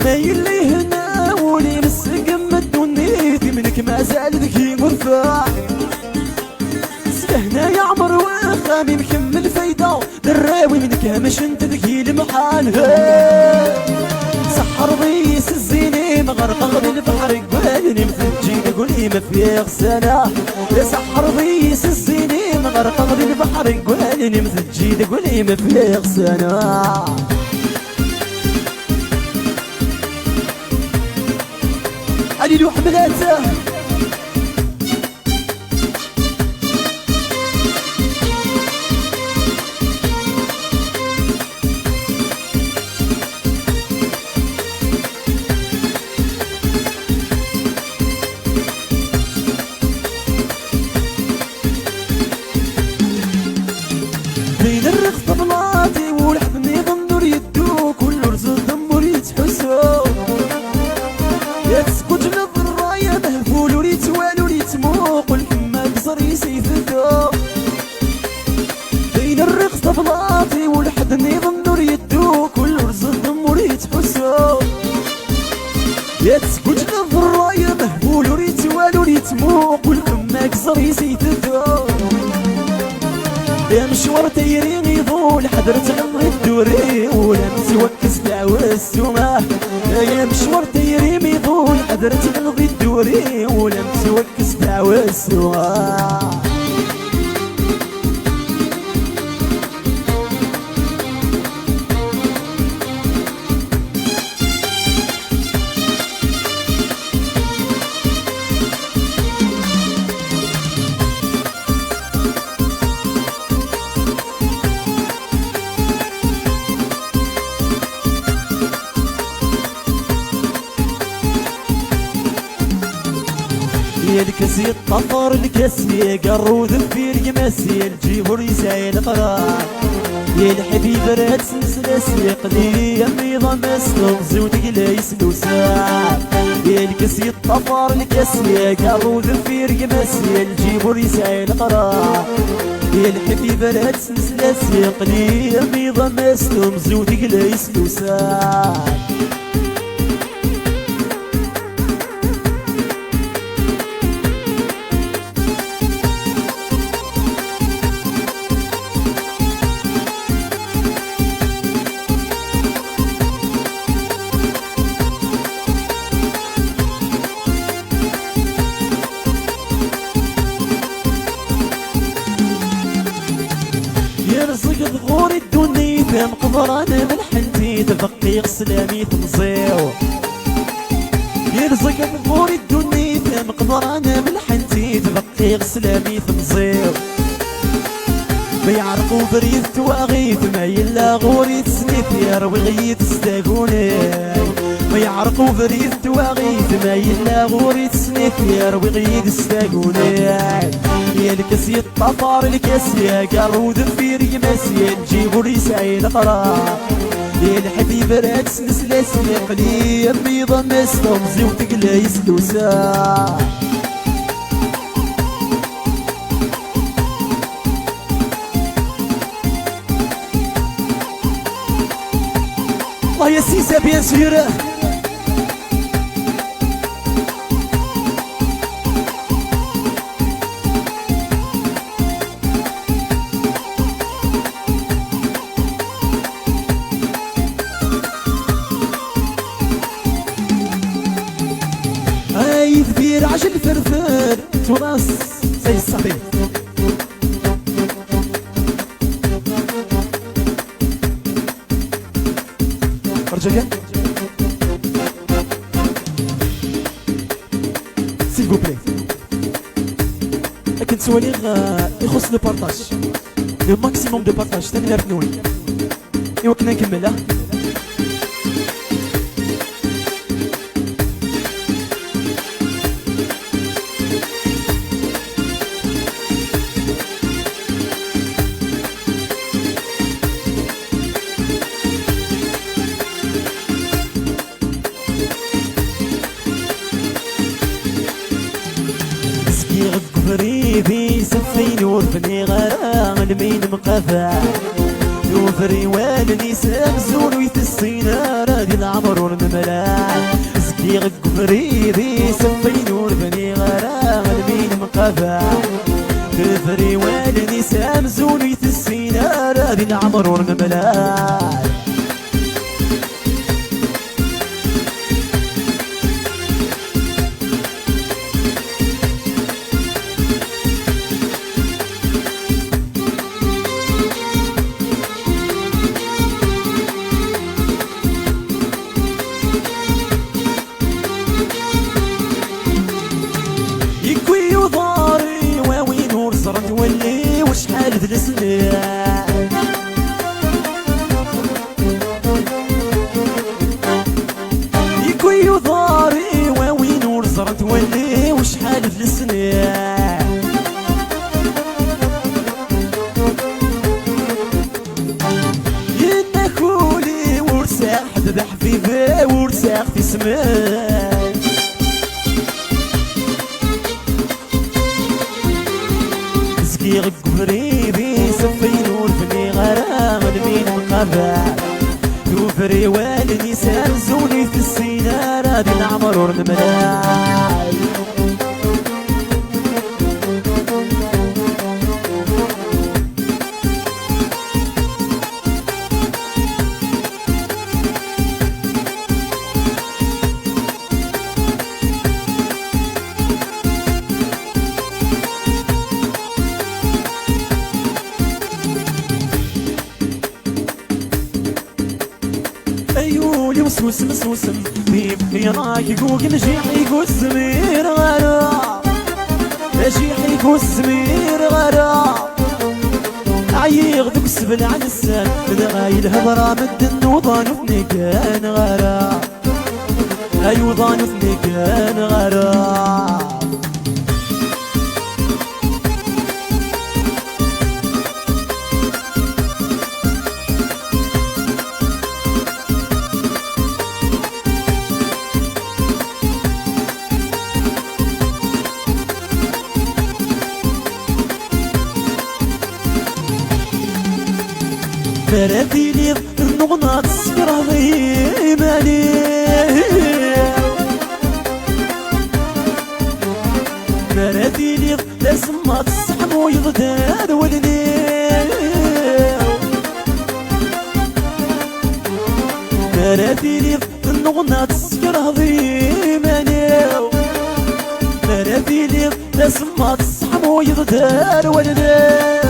اللي هنا ولي مسك مدونيتي منك ما زال ذكي مرفع سلهنا يعمر وخامي مكمل فايدة دراوي منك همش انت ذكي المحال سحر ضيس الزيني مغرقغ بالبحر قبالني مثل قولي ما في غسانة يا سحر ضيس الزيني مغرقغ بالبحر قبالني مثل قولي ما في غسانة علي لوح بلاته بين الرخص بلاطي والحضني ضمنور يدو كل رزق ضمور يتحسو يتسكت من الراية مهفول وريت والو ريت موق والكما قصر يسيفدو بين الرخص بلاطي والحضني ضمنور يدو كل رزق ضمور يتحسو يتسكت من الراية مهفول وريت والو ريت موق والكما قصر يسيفدو يا مشوار تيريني يضول حضرت غمر الدوري ولم توكس دعوة السماح يا مشوار تيريني يضول حضرت غمر الدوري ولم توكس دعوة السماح يا الكسي الطفر الكسي قرو ذفير يمسي الجيبور يسايل قرار يا الحبيب راد سلسلة قليل يمي ضمسلم زودك لا يسلو ساعة يا الكسي الطفر الكسي قرو ذفير يمسي الجيبور يسايل قرار يا الحبيب راد سلسلة قليل يمي ضمسلم زودك لا يسلو ساعة يرزق ظهور الدنيا فهم قبرانة من حنتي تفقي غسلامي تنصيو يرزق ظهور الدنيا فهم قبرانة من حنتي تفقي غسلامي تنصيو ما يعرقوا بريد تواغيث ما يلا غوري تسنيث يروي غيث استاقوني ما يعرقوا بريد تواغيث ما يلا غوري تسنيث يروي غيث استاقوني يا الكسي الطفار الكسي قارو ذفير يمسي نجيبو ريسايل قرار يا الحبيب راد سلسلة قليل بيضا مسلم زوتك لا يسلوسا الله يا سيسا بيان سير تونس سي الصبي. رجاء سيل فو بلي. لكن سواليغ يخص لو بارطاج، لو ماكسيموم دو بارطاج تاني لابنوي. ايوا كنا نكمل.
فريدي سفي نور بني غرام المين مقفع يوفري والني سمزون ويتسينا رادي العمر والمملاع زكي غق فريدي سفي نور بني غرام المين مقفع يوفري والني سمزون ويتسينا رادي العمر والمملاع ولي وشحال ذ السنين يكوي ضاري وين ورزرت ولي وشحال ذ السنين ينكولي ورساح ذبح في ذا ورساح في سمان يغق فريدي سفي نور بني غرام المين مقابع يوفري والدي سالزوني في السينار هادي العمر والملاعب
ايولي وسوسم سوسم بيب يا رايق وقنجيح يقول سمير غرام اجيح يقول سمير غرام عيغ ذوك السبل عن السال دغاي الهضره مد الوضان وثنيكان غرام اي وضان وثنيكان غرام فراتي لي النغنات السكرة ضيماني فراتي لي لازمات السحم ويضداد ولدي فراتي لي النغنات السكرة ضيماني فراتي لي لازمات السحم ويضداد ولدي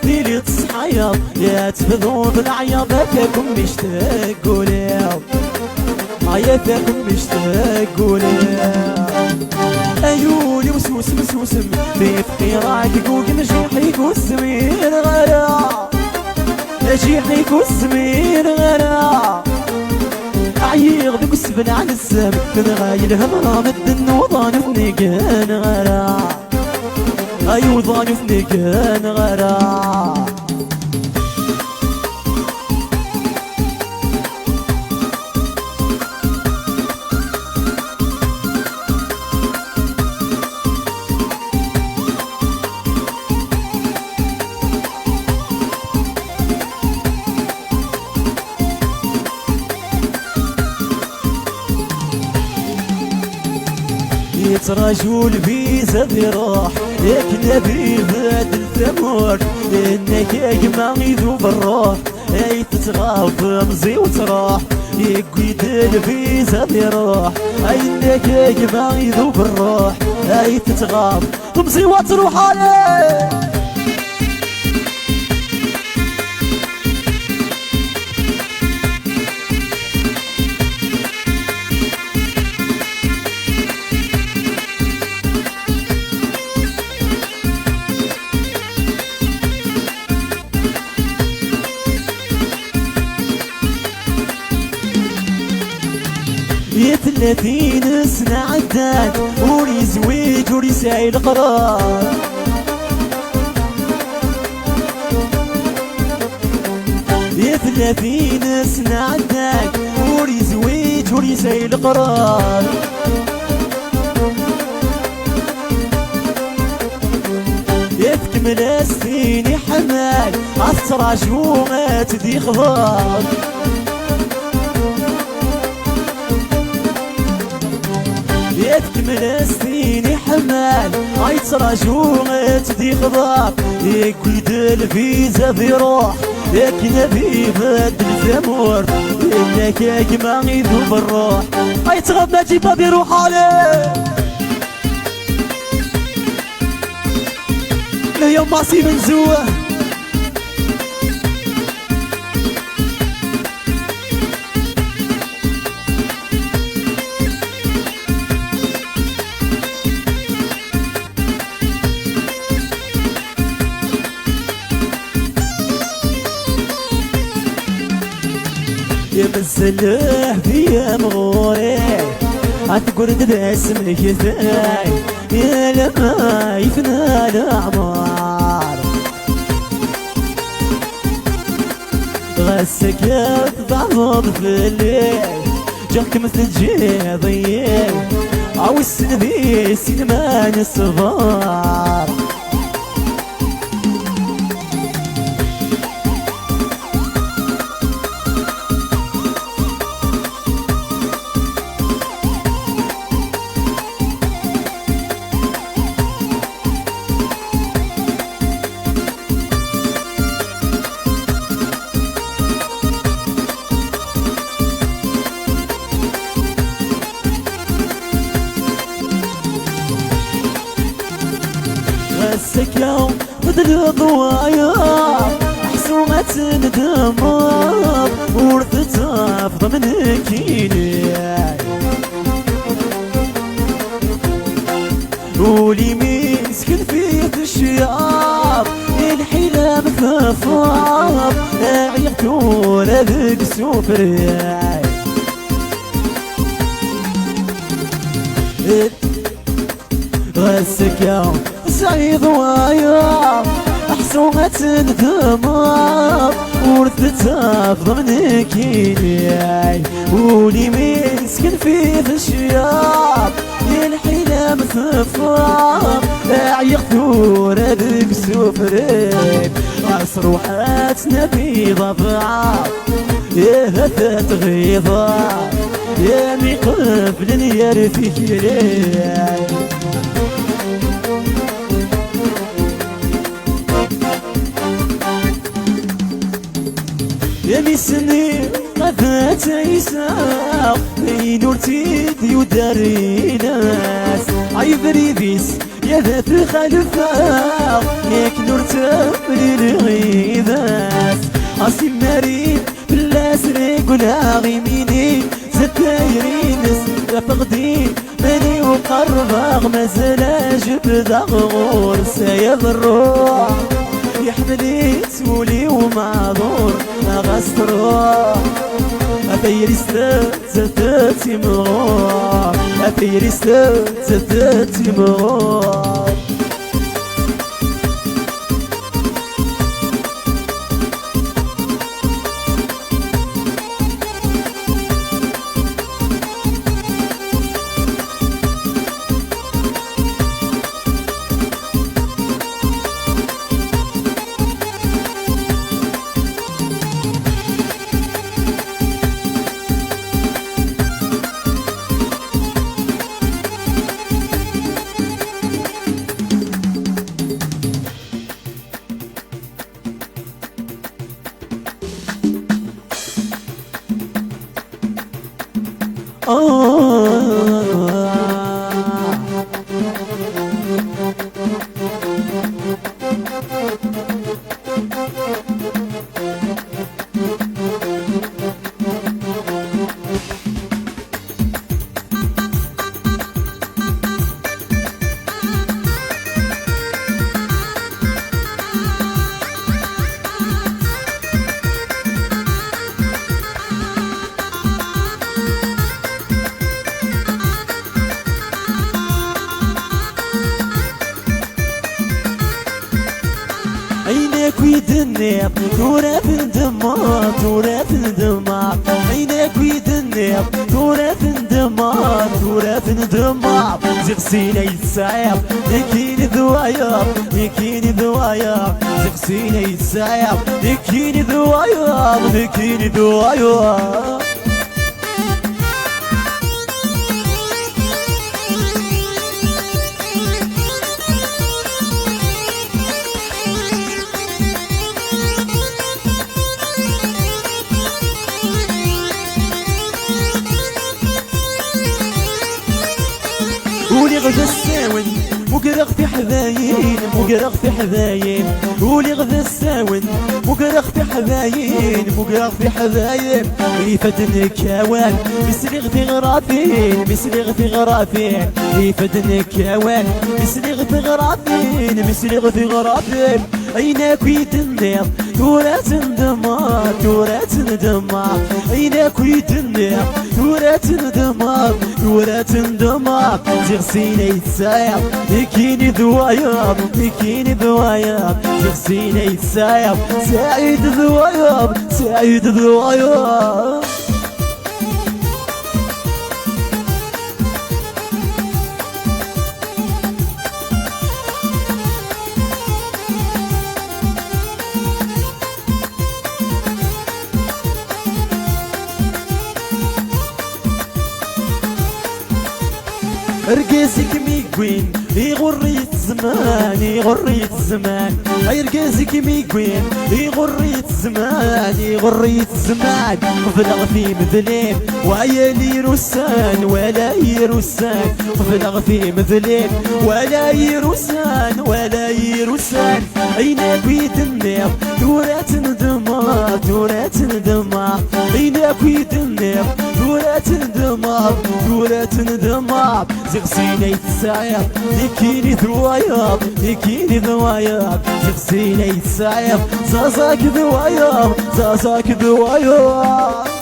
فيلي تصحيض يا تفذون بالعياض فيكم مشتاق قوليو يا فيكم مشتاق قوليو ايولي وسوسم سوسم بيبقي رايق وقنجيح يقول سمير غرام اجيح يقول سمير غرام عيغ ذوك السبن عن السم تنغايل هضرة مد الوضان ثنيقان غرام اي وضان ثنيقان غرام يتراجول فيزا بروح ياك نبي باد الثمور انك يا ما يذوب الروح اي تتغاف مزي وتروح يقيد الفيزا بروح اي انك يا ما يذوب الروح هاي تتغاب تمشي وتروح عليه.
يا 30 سنة عدات وري زويج وري سايل قرار. يا 30 سنة عدات وري زويج وري سايل قرار. يا تكمل سنيني حمال عالتراج وما تدي خبار. يا تكمل سنيني حمال هاي تراجوع تدي خضار. ياك ولد الفيزا في روح ياك نبي بدل ثمور انك ياك ما يذوب الروح. هاي تغاب ما جيبها بيروح عليه. اليوم ماسي من زوه يا مسلح فيا مغوري عتقرد باسمك ثاي. يا لما يفنى الأعمار غسك يتضعض في الليل جاك مثل جيضي أو السنبي سينمان الصغار. غسك يوم بدل ضوايا حسومة ندمر ورثتها في ضمنك إلي. ولي مسكن فيه الشياب الحلام ثفار عيقت ولا ذك سوفرياي. غسك يوم سعيد ويا حسومة ندمر ورثتها في ضمنك إلي. ولي مسكن فيه الشياب الحلام ثفار عيقت ولا ذك سوفريك. عصر وحاتنا بيضة بعض يا هثات غيظة يا مقبل يرفيك ليه. يا ميسني قفات عيسى بين ورتيدي وداري ناس عيبري بيس يا ذات خلفة ياك نور تمري الغيبات. عصي مارين بلا سريق ولا غيميني زتايرين فقدي ماني وقرباغ مازال جبدا غور سايب الروح يحملي تولي ومعذور غستروح. أثيري ستاتي مغور أثيري ستاتي مغور. النير تورث الدمار تورث الدمار عينك ويد النير تورث الدمار تورث الدمار زغسينا يتسعير لكين ذواير لكين ذواير زغسينا يتسعير لكين ذواير لكين ذواير ولي غدا الساون مقرق في حذاين مقرق في حذاين ولي غدا الساون مقرق في حذاين مقرق في حذاين يفدن كاوان مسلغ في غرافين مسلغ في غرافين يفدن كاوان مسلغ في غرافين مسلغ في غرافين عيناك يدنير تورات ندمار تورات ندمار عيناك يدنير تورات ندمار تورات ندمار تغسينا يتساير لكيني ذواير لكيني ذواير تغسينا يتساير سعيد ذواير سعيد ذواير رقازك ميقوين يغريت الزمان يغريت الزمان هاي رقازك ميقوين يغريت الزمان يغريت الزمان قفلغ في مثلين وعيالي روسان ولا يروسان قفلغ في مثلين ولا يروسان ولا يروسان عيناك يدنير تورات ندمار تورات ندمار عيناك يدنير تورات ندمار تورات ندمار زغسينا يتساير لكيني ذواير لكيني ذواير زغسينا يتساير زازاك ذواير زازاك ذواير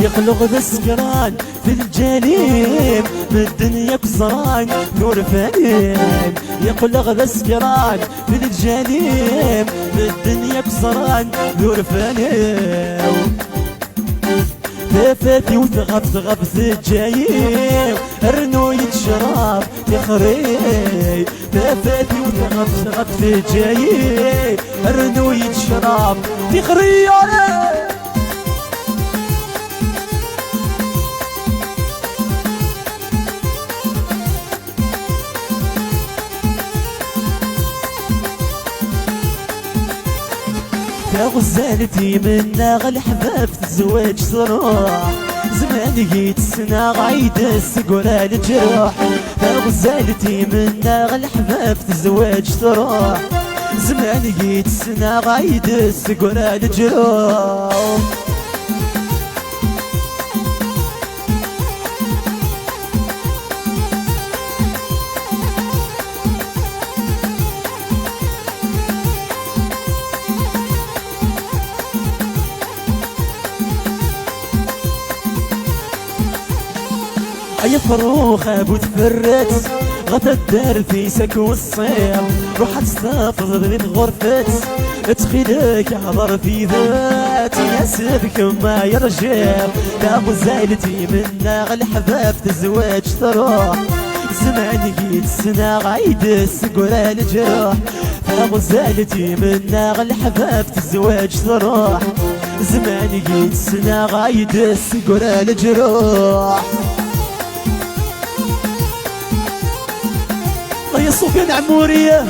يخلق ذا السكران في الجليم بالدنيا كسران نور فنين يخلق ذا السكران في الجليم بالدنيا كسران نور فنين ثافاتي وثغف ثغف سجايم رنو يتشرب تخري ثافاتي وثغف ثغف سجايم رنو يتشرب تخري يا غزالتي منا غالحباب تزواج صراح زمان جيت السنة غايد السقورة الجراح يا غزالتي منا غالحباب تزواج صراح زمان جيت السنة غايد السقورة الجراح يا فروخة بوتفرت غطا الدار فيسك والصير روح تستافض ذي غرفت تخيلك يحضر في ذات ياسبك ما يرجع يا غزالتي منا غالحباب تزواج تروح زمان جيت السنة غايد السقورة الجراح يا غزالتي منا غالحباب تزواج تروح زمان جيت السنة غايد السقورة الجراح يا صوفيان عمورية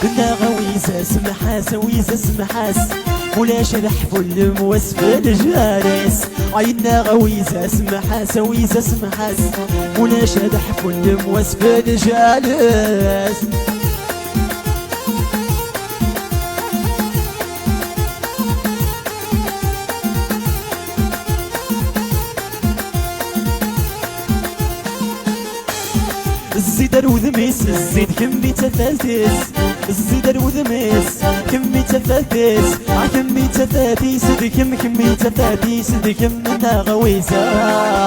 كنا غويزة سمحاس ويزة سمحاس ولاش الحفل موسف الجارس عينا غويزة سمحاس ويزة سمحاس ولاش الحفل موسف الجارس الزيد الوذميس الزيد كمي تفاتيس الزيد الوذميس كمي تفاتيس كمي تفاتيس كمي تفاتيس كمنا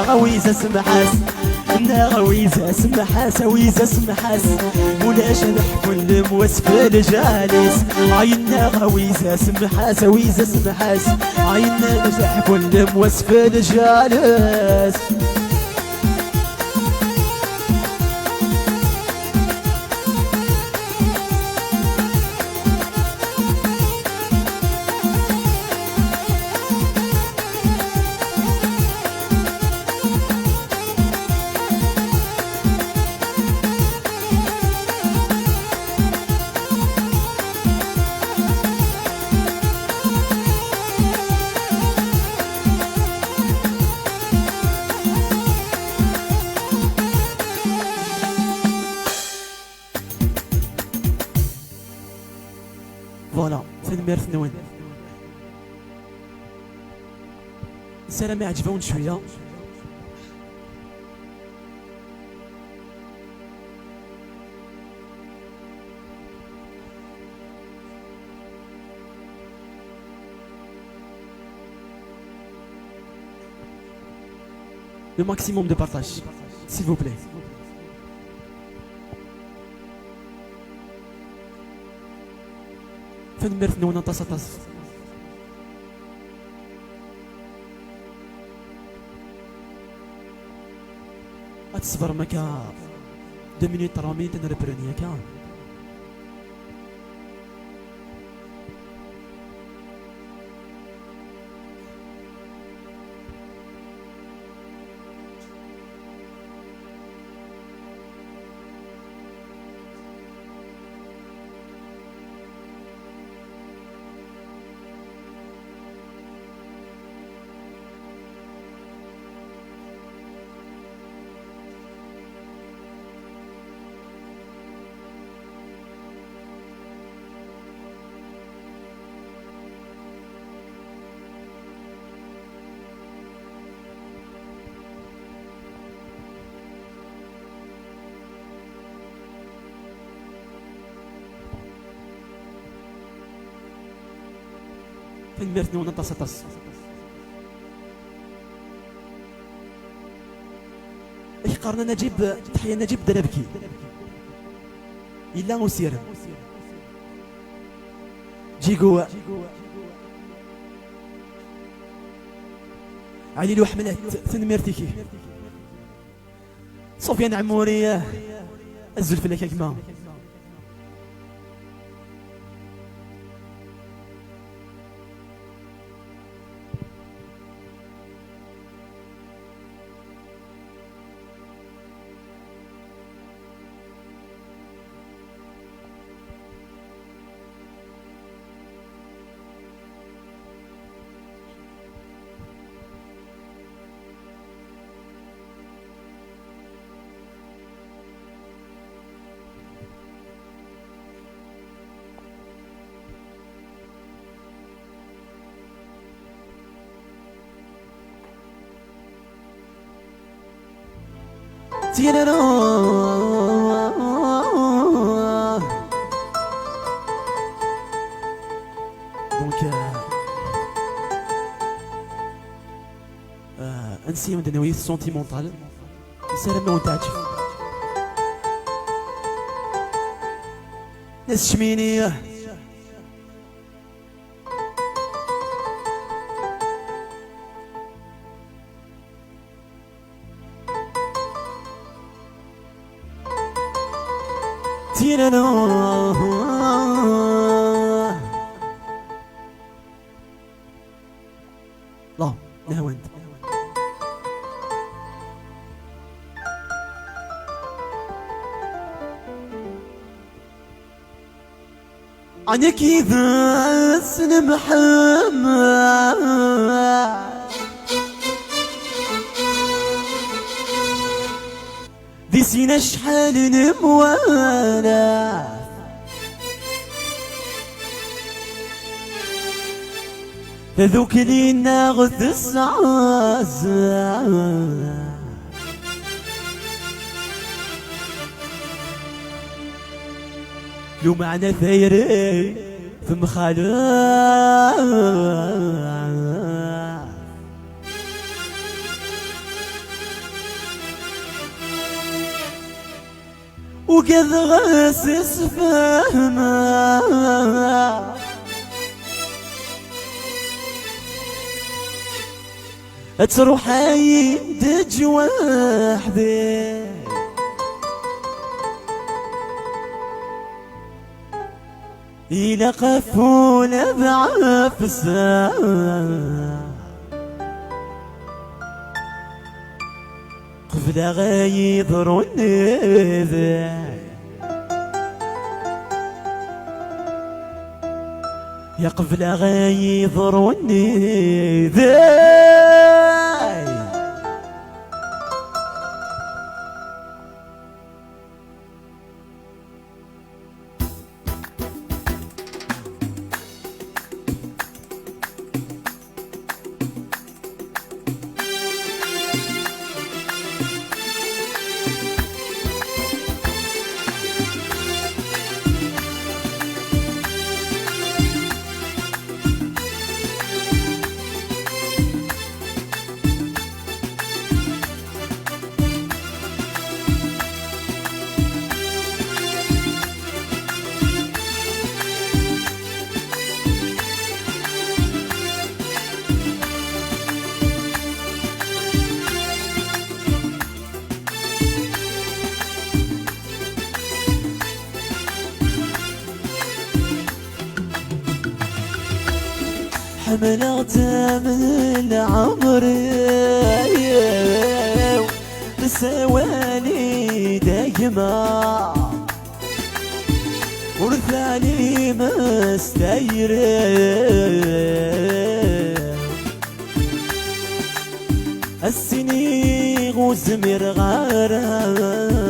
غويزة سمحاس كنا غويزة سمحاس غويزة سمحاس ولاش نحكو الموسف الجالس عينا غويزة سمحاس غويزة سمحاس عينا نحكو الموسف الجالس
فوالا فين ميرث نوان السلام عجبون شويه le maximum de partage s'il vous plaît. فين ميرث نونا تصاتص اتصبر مكا 2 minutes 3 minutes نربرني كان فين ميرث نونا تصاتص قارنا نجيب تحية نجيب دربكي إلا مسيرا جيقوا علي لو حملات ثنميرتيكي صوفيان عموري الزلف لك كما دونك انسيم دنوي سونتيمونتال سلام وتعجب ناس شميني لا نهوند عنك إذا سنمحمد دي سينا شحال نموالا ذوك لي ناغذ السعازة لو معنا ثايري في مخالو وقد غاسس فهمه تروح عيد وحدي إلى قفولة بعفسة قبل غيضروني يا قبل غيضروني حملت من العمر بسوالي دايما ورثاني مستير السنين وزمير غارة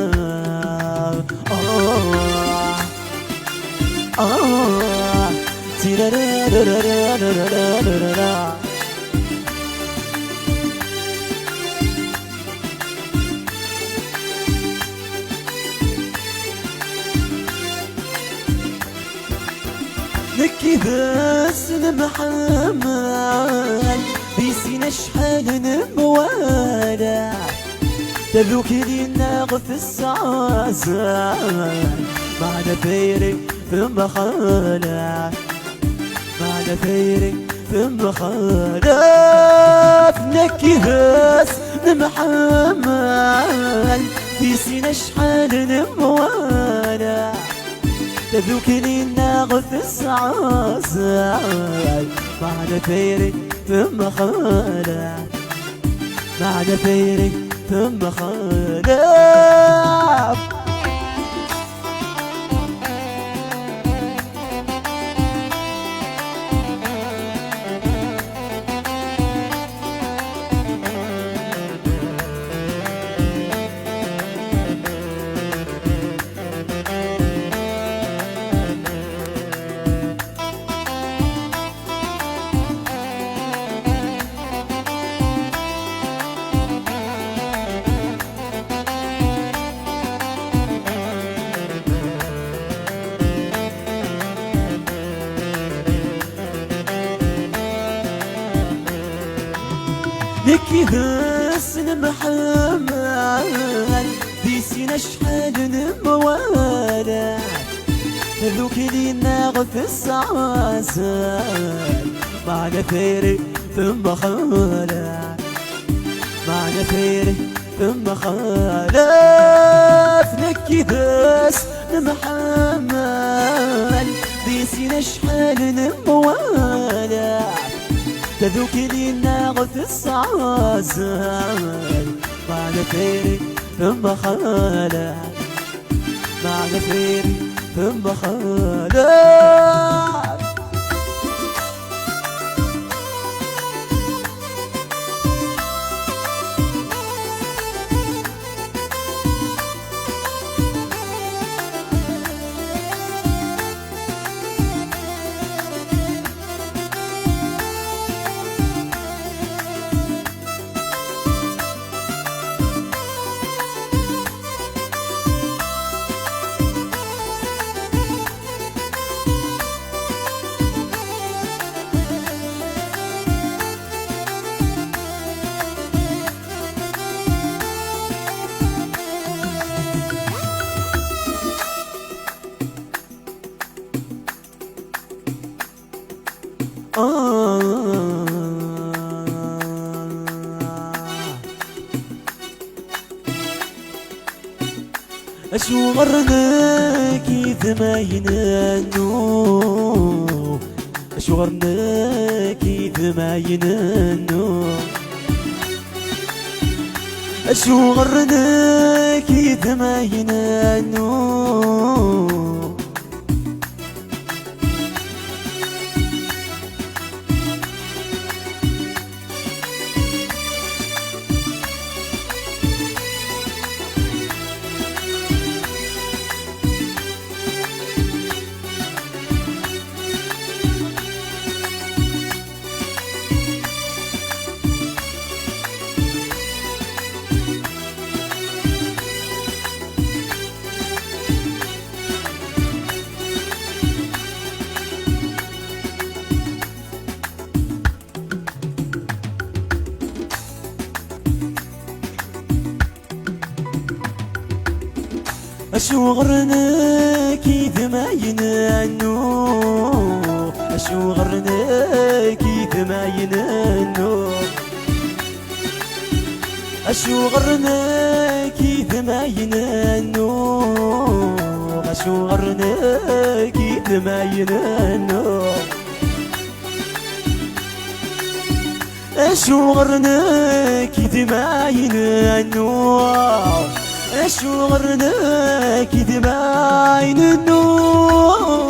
نكي بس المحمل بيسينا شحال نموالا تذوك لي ناغف السعازان معنا فيري ثم خالف معنا فيري ثم خالف نكي بس المحمل بيسينا شحال نموالا تذوك لي ناغف السعازان معنا فيري ثم خالف معنا فيري ثم خالف نكي بس المحمل بيسينا شحال نموالا تذوك لي ناغف السعازان معنا فيري ثم خالف معنا فيري ثم خالف نكي بس المحمل بيسينا شحال نموالا تذوك لي ناغف السعازان معنا فيري ثم خالف معنا فيري ثم خالف
اشو غرناك ثماينانو اشو غرناك ثماينانو اشو غرناك ثماينانو اشو غرناكي ثماينانو اشو غرناكي ثماينانو اشو غرناكي ثماينانو اشو غرناكي ثماينانو اشو غرناكي ثماينانو اشو غرناك ذباين النور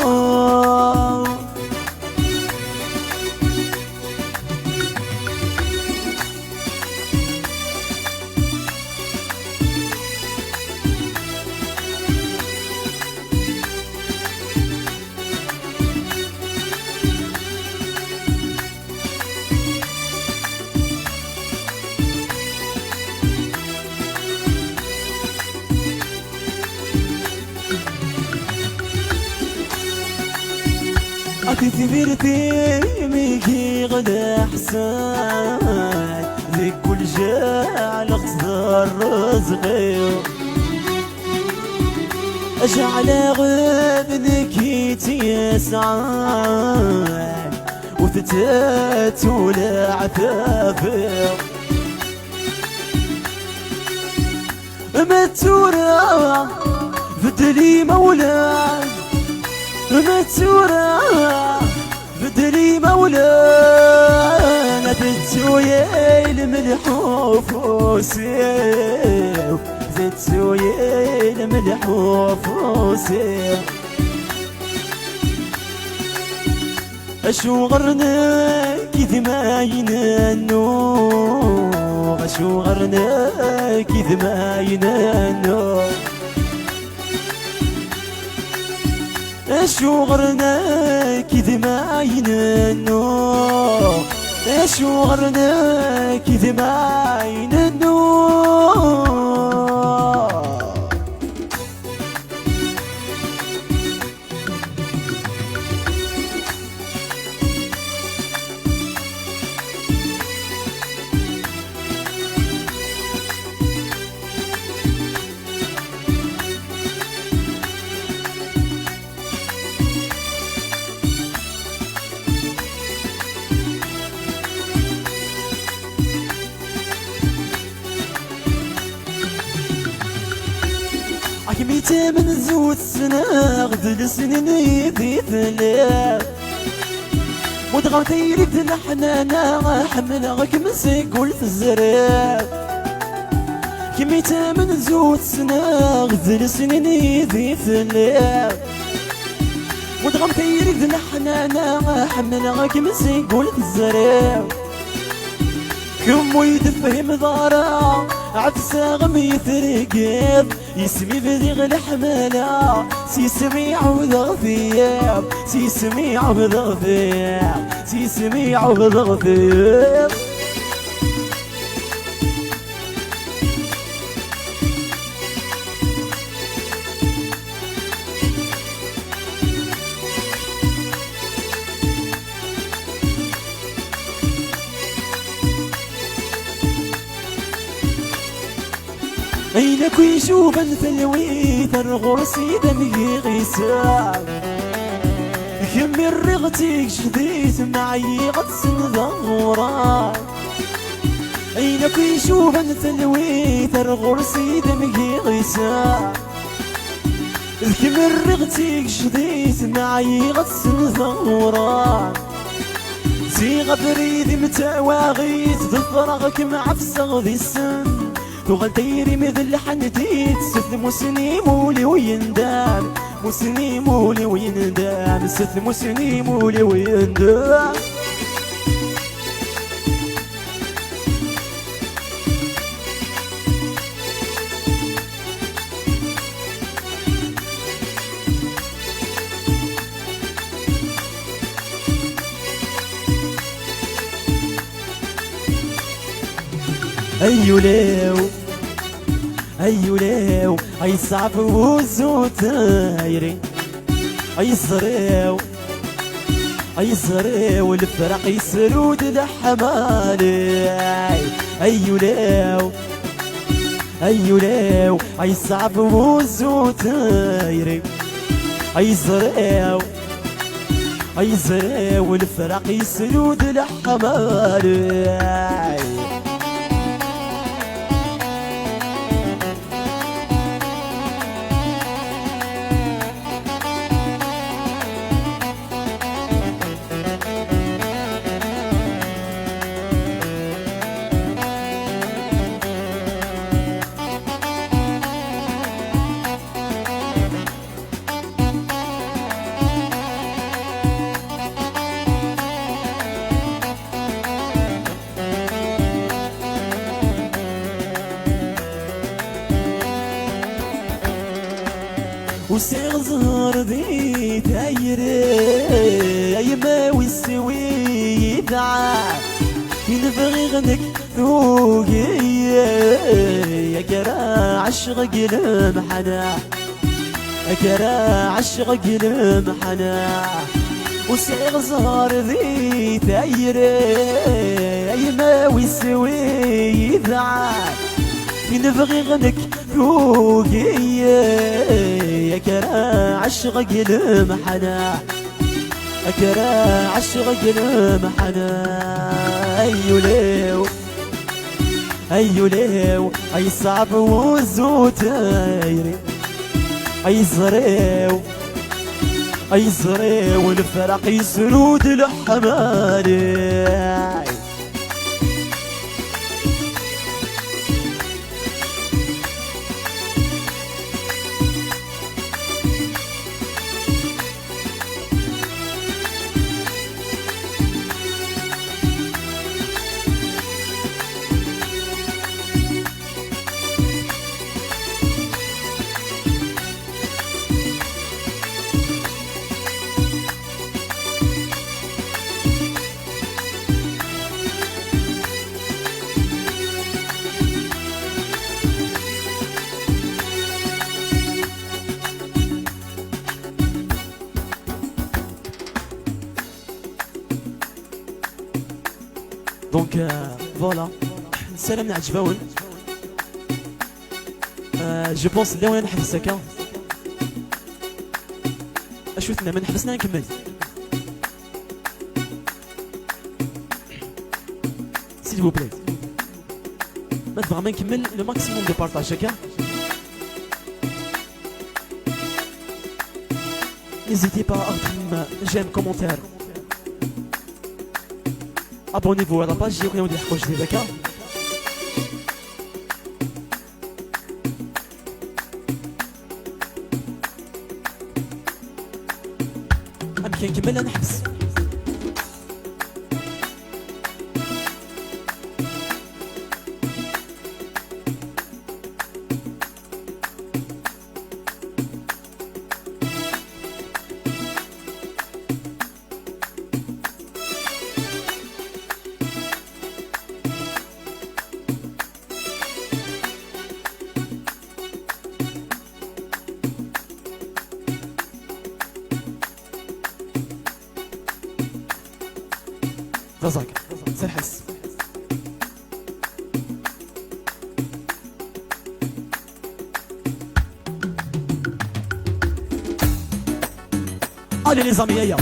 أتثبرتي ميكي غدا حسان ذيك كل جال اختصار رزقي أجعل غبنك يسعان وثتات ولا عفافي متورا بدلي مولان متورا بدري مولانا تتسوي الملح وفوسي تتسوي الملح وفوسي اشو غرناك ثماينانو اشو غرناك ثماينانو اشو غرناك ثماينانو اشو غرناك ثماينانو حكميتي من زود سنة غدل سنيني في ثلاث ودغمتي يريد الحنانة حملغك مسيق ولف الزراب حكميتي من زود سنة غدل سنيني في ثلاث ودغمتي يريد الحنانة حملغك مسيق ولف الزراب كم ويدفهم ضارا عفسا غمي ثرقب يسمي بذيغ الحمالة سيسمي عوض ثياب سيسمي عوض ثياب سيسمي عوض ثياب عينك ويشوف الثلويث الغرسي دمي غيسان كمي رغتك شديت معي غتسن ظهوران عينك ويشوف الثلويث الغرسي دمي غيسان الكمر غتيك شديت معاي غتسن ثوران زيغ بريدي متواغيت ضفرغك معفسغ ذي السن وغنتيري مثل حنتيت ست مسنيم ولي ويندام مسنيم ولي ويندام ست مسنيم ولي ويندام ايوليو ايوليو اي صعب وزوتايري اي صريو اي صريو الفرق يسرود لحمالي ايوليو ايوليو اي صعب وزوتايري اي صريو اي صريو الفرق يسرود لحمالي وسيغ زهر ذي تايري ايما ويسوي يدعى ينبغي غنك ذوقي يا كرا عشق المحنا يا كرا عشق المحنا وسيغ زهر ذي تايري ايما ويسوي يدعى ينبغي غنك ذوقي يا كرا عشق المحنا يا كرا عشق المحنا ايوليو ايوليو اي صعب وزوتايري اي زريو اي زريو الفرق يسرود الحمالي دونك فوالا سلام عجباون جو بونس اللي وين نحبس هكا اشوفنا من حبسنا نكمل سيل فو بلاي ما تبغى ما نكمل لو ماكسيموم دو بارطاج هكا n'hésitez pas à mettre j'aime commentaire abonnez-vous à la page j'ai rien dit à côté d'accord أمكن نكمل نحبس رزاق سير حس Allez les amis, y'a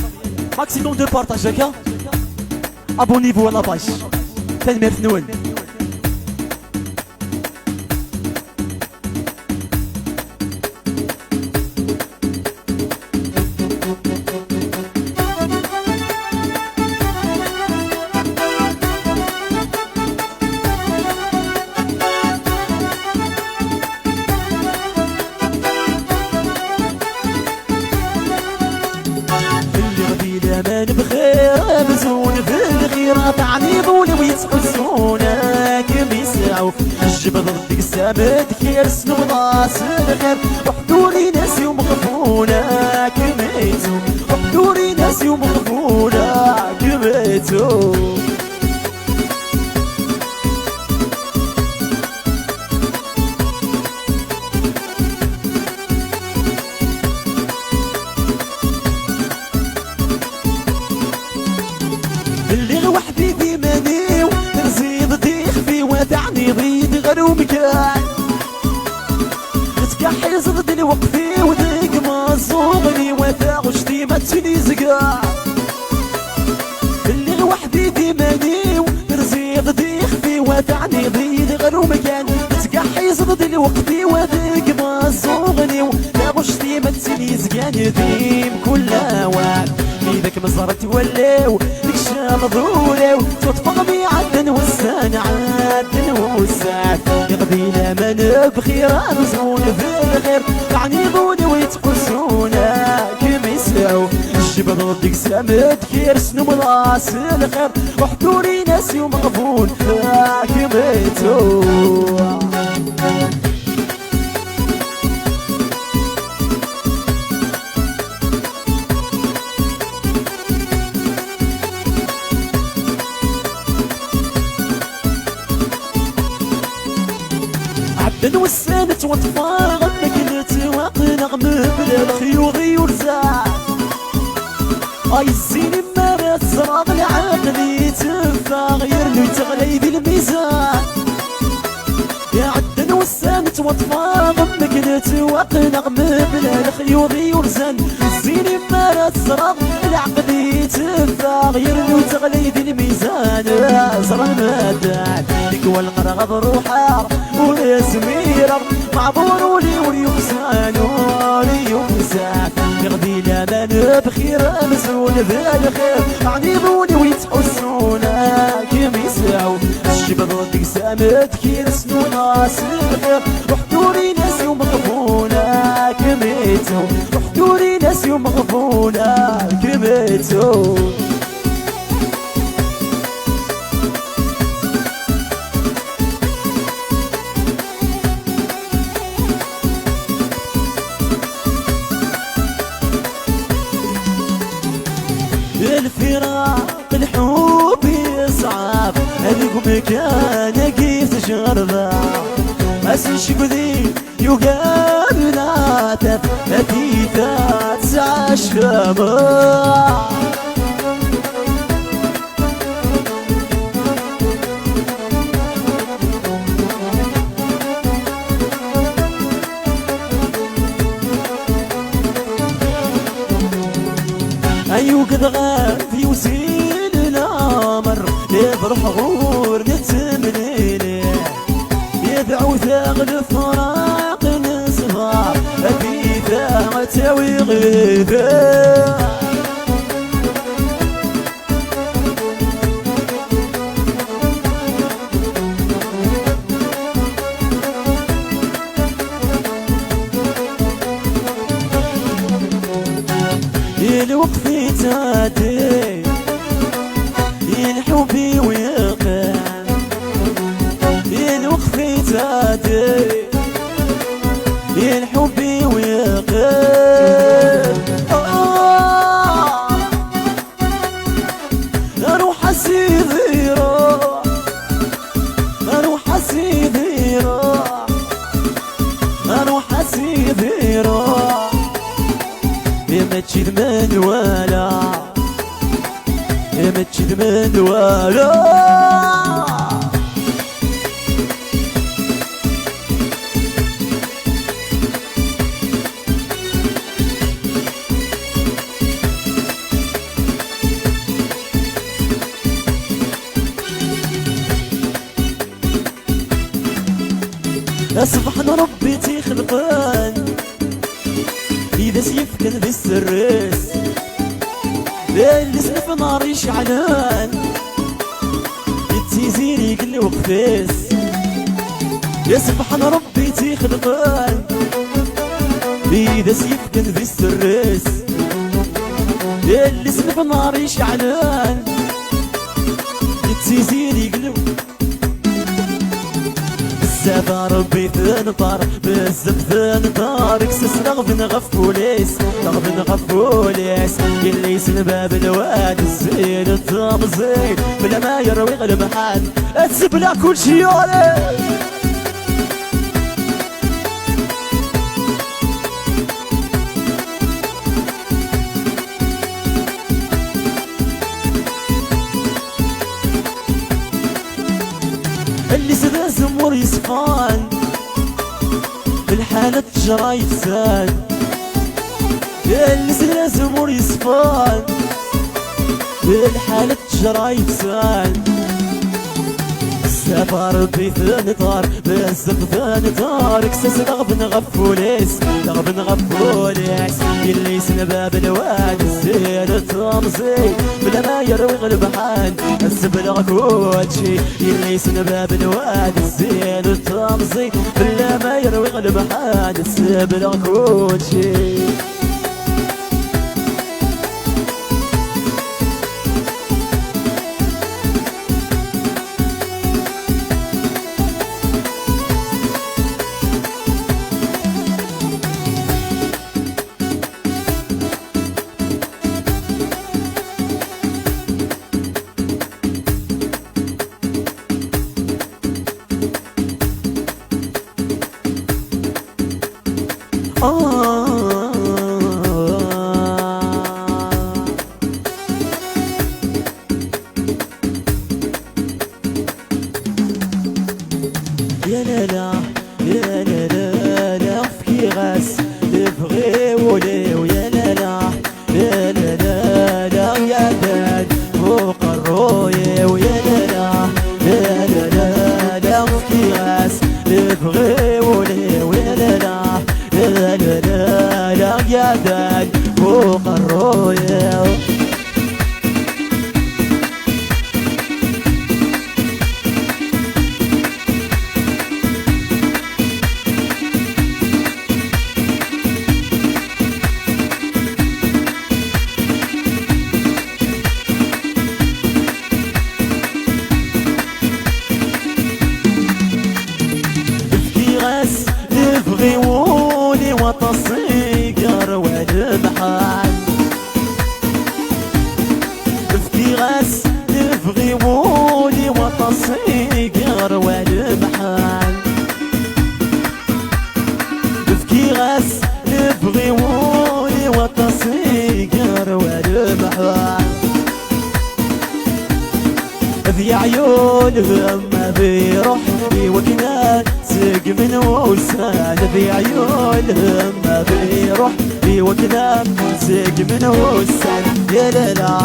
maximum de partage, ok? Abonnez-vous à la page. Tenmer Noël. يسعو الجبل ضدك السامد كير سنو راس الغير وحدوري ناسي ومغفونة كميتو وحدوري ناسي ومغفونة كميتو اللي وحدي في مني ونزيد ديخ في ودعني ضيد غير مكان تكحيز ضد الوقفي وذيك ما صوغني وثاغشتي ما تنيزقا اللي وحدي في مني ونزيد ديخ في ودعني ضيد غير مكان تكحيز ضد الوقفي وذيك ما صوغني وثاغشتي ما تنيزقا نديم كل وعد إذاك مزرت ولاو ديك الشام ضرولاو تطفغمي عدن والسان عدن والسان يقضي لمن بخير مزغون في الغير تعنيضون ويتقسونا كيما يسعو الجبل ضدك سامد كير سنو راس الخير وحضوري ناسي ومغفون كيما يتو عبد والسنة وطفاغ مكنت واقنغ مبلا الخيوضي ورزاع اي الزين ما بتزرغ العقل يتفاغ يرنو تغلي ذي الميزان يا عدن والسنة وطفاغ مكنت واقنغ مبلا الخيوضي ورزان الزين ما بتزرغ العقل يتفاغ يرنو تغلي ذي الميزان زرع المدان ديك والغرغ بروحها ولسميرة معبور وليومسان وليومسان يغدي لمن بخير مسؤول بالخير عنيبوني ويتحسونا كيما يسعو الجبل ضدك سامد كير سنو راس الخير وحضوري ناسي ومغفونا كميتو وحضوري ناسي ومغفونا كميتو الفراق الحب يصعب هذيك مكان كيف تشربا اسنش بذي يقابل عاتب هتيتا تسعى شفا أيوك ضغاف يوسيل الأمر يفرح غور نتمنيني يدعو ثاغل فراق نصفار في ثاغ تاوي غيثا الوقفي تادي الحبي ويقع الوقفي تادي الحبي ويقع اروح اسيدي روح اروح اسيدي روح اروح اسيدي روح ما تشد من ولا ما تشد من ولا سبحان ربي تخلقان إذا سيفكن ذي السرس اللي سنف نار يشعلان يتيزيني يقل وقفيس يا سبحان ربي تخلقان إذا سيفكن ذي السرس اللي سنف نار يشعلان يتيزيني يقل زاد ربي ثنطر بزاف ثنطر كسس رغب نغفوليس رغب نغفوليس اللي يسن باب الواد الزين التمزين بلا ما يروي غير محل تسبلا كل شي يولي اللي سدا زمور يصفان بالحالة تجرى يفسان اللي سدا زمور يصفان بالحالة تجرى يفسان السفر بثنطار بزاف ثنطار كساس لغب نغفوليس لغب نغفوليس اللي يسن باب الواد الزين التمزين بلا ما يروي غير بحال السبلغ كلشي اللي يسن باب الواد الزين التمزين بلا ما يروي غير بحال السبلغ كلشي يا لالا يا لالا لا فكي غاس تبغي ولي ويا لالا يا لالا لا يا داد فوق الرويه ويا لالا يا لالا لا فكي غاس تبغي ولي ويا لالا يا لالا لا يا داد فوق الرويه يبغيوني وتصيقر والمحال بفكي غاس يبغيوني وتصيقر والمحال بفكي غاس يبغيوني وتصيقر والمحال ذي عيونهم ما بيروح بوكنان سق من وسان ذي عيونهم ما بيروح بوكنان سق من وسان يا لالا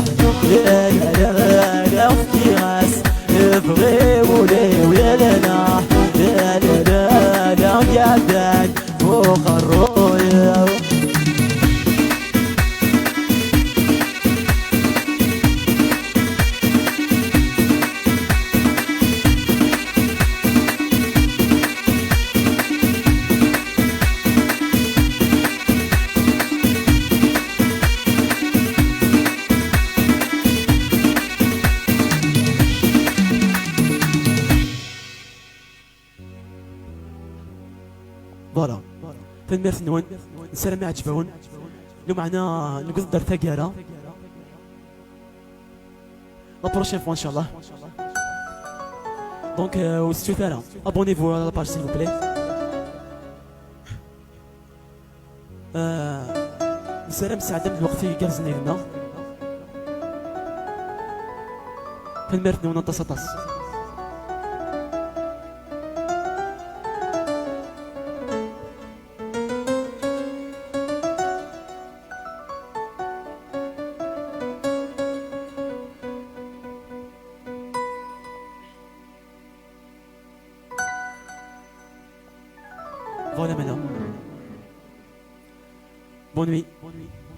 يا لالا لا في غاس يبغي ولي ويا لالا يا لالا لا قاعدان فوق الرؤيا
فوالا فالميرس نون نسلم عجبون لو معنا نقص دار ثقيرة لا بروشين فوا ان شاء الله دونك وستو ثاني ابونيفو على لاباج سيل بلاي نسلم سعادة من الوقت يقرزني لنا فالميرس نون نتصطس Voilà maintenant. Bonne nuit. Bonne nuit.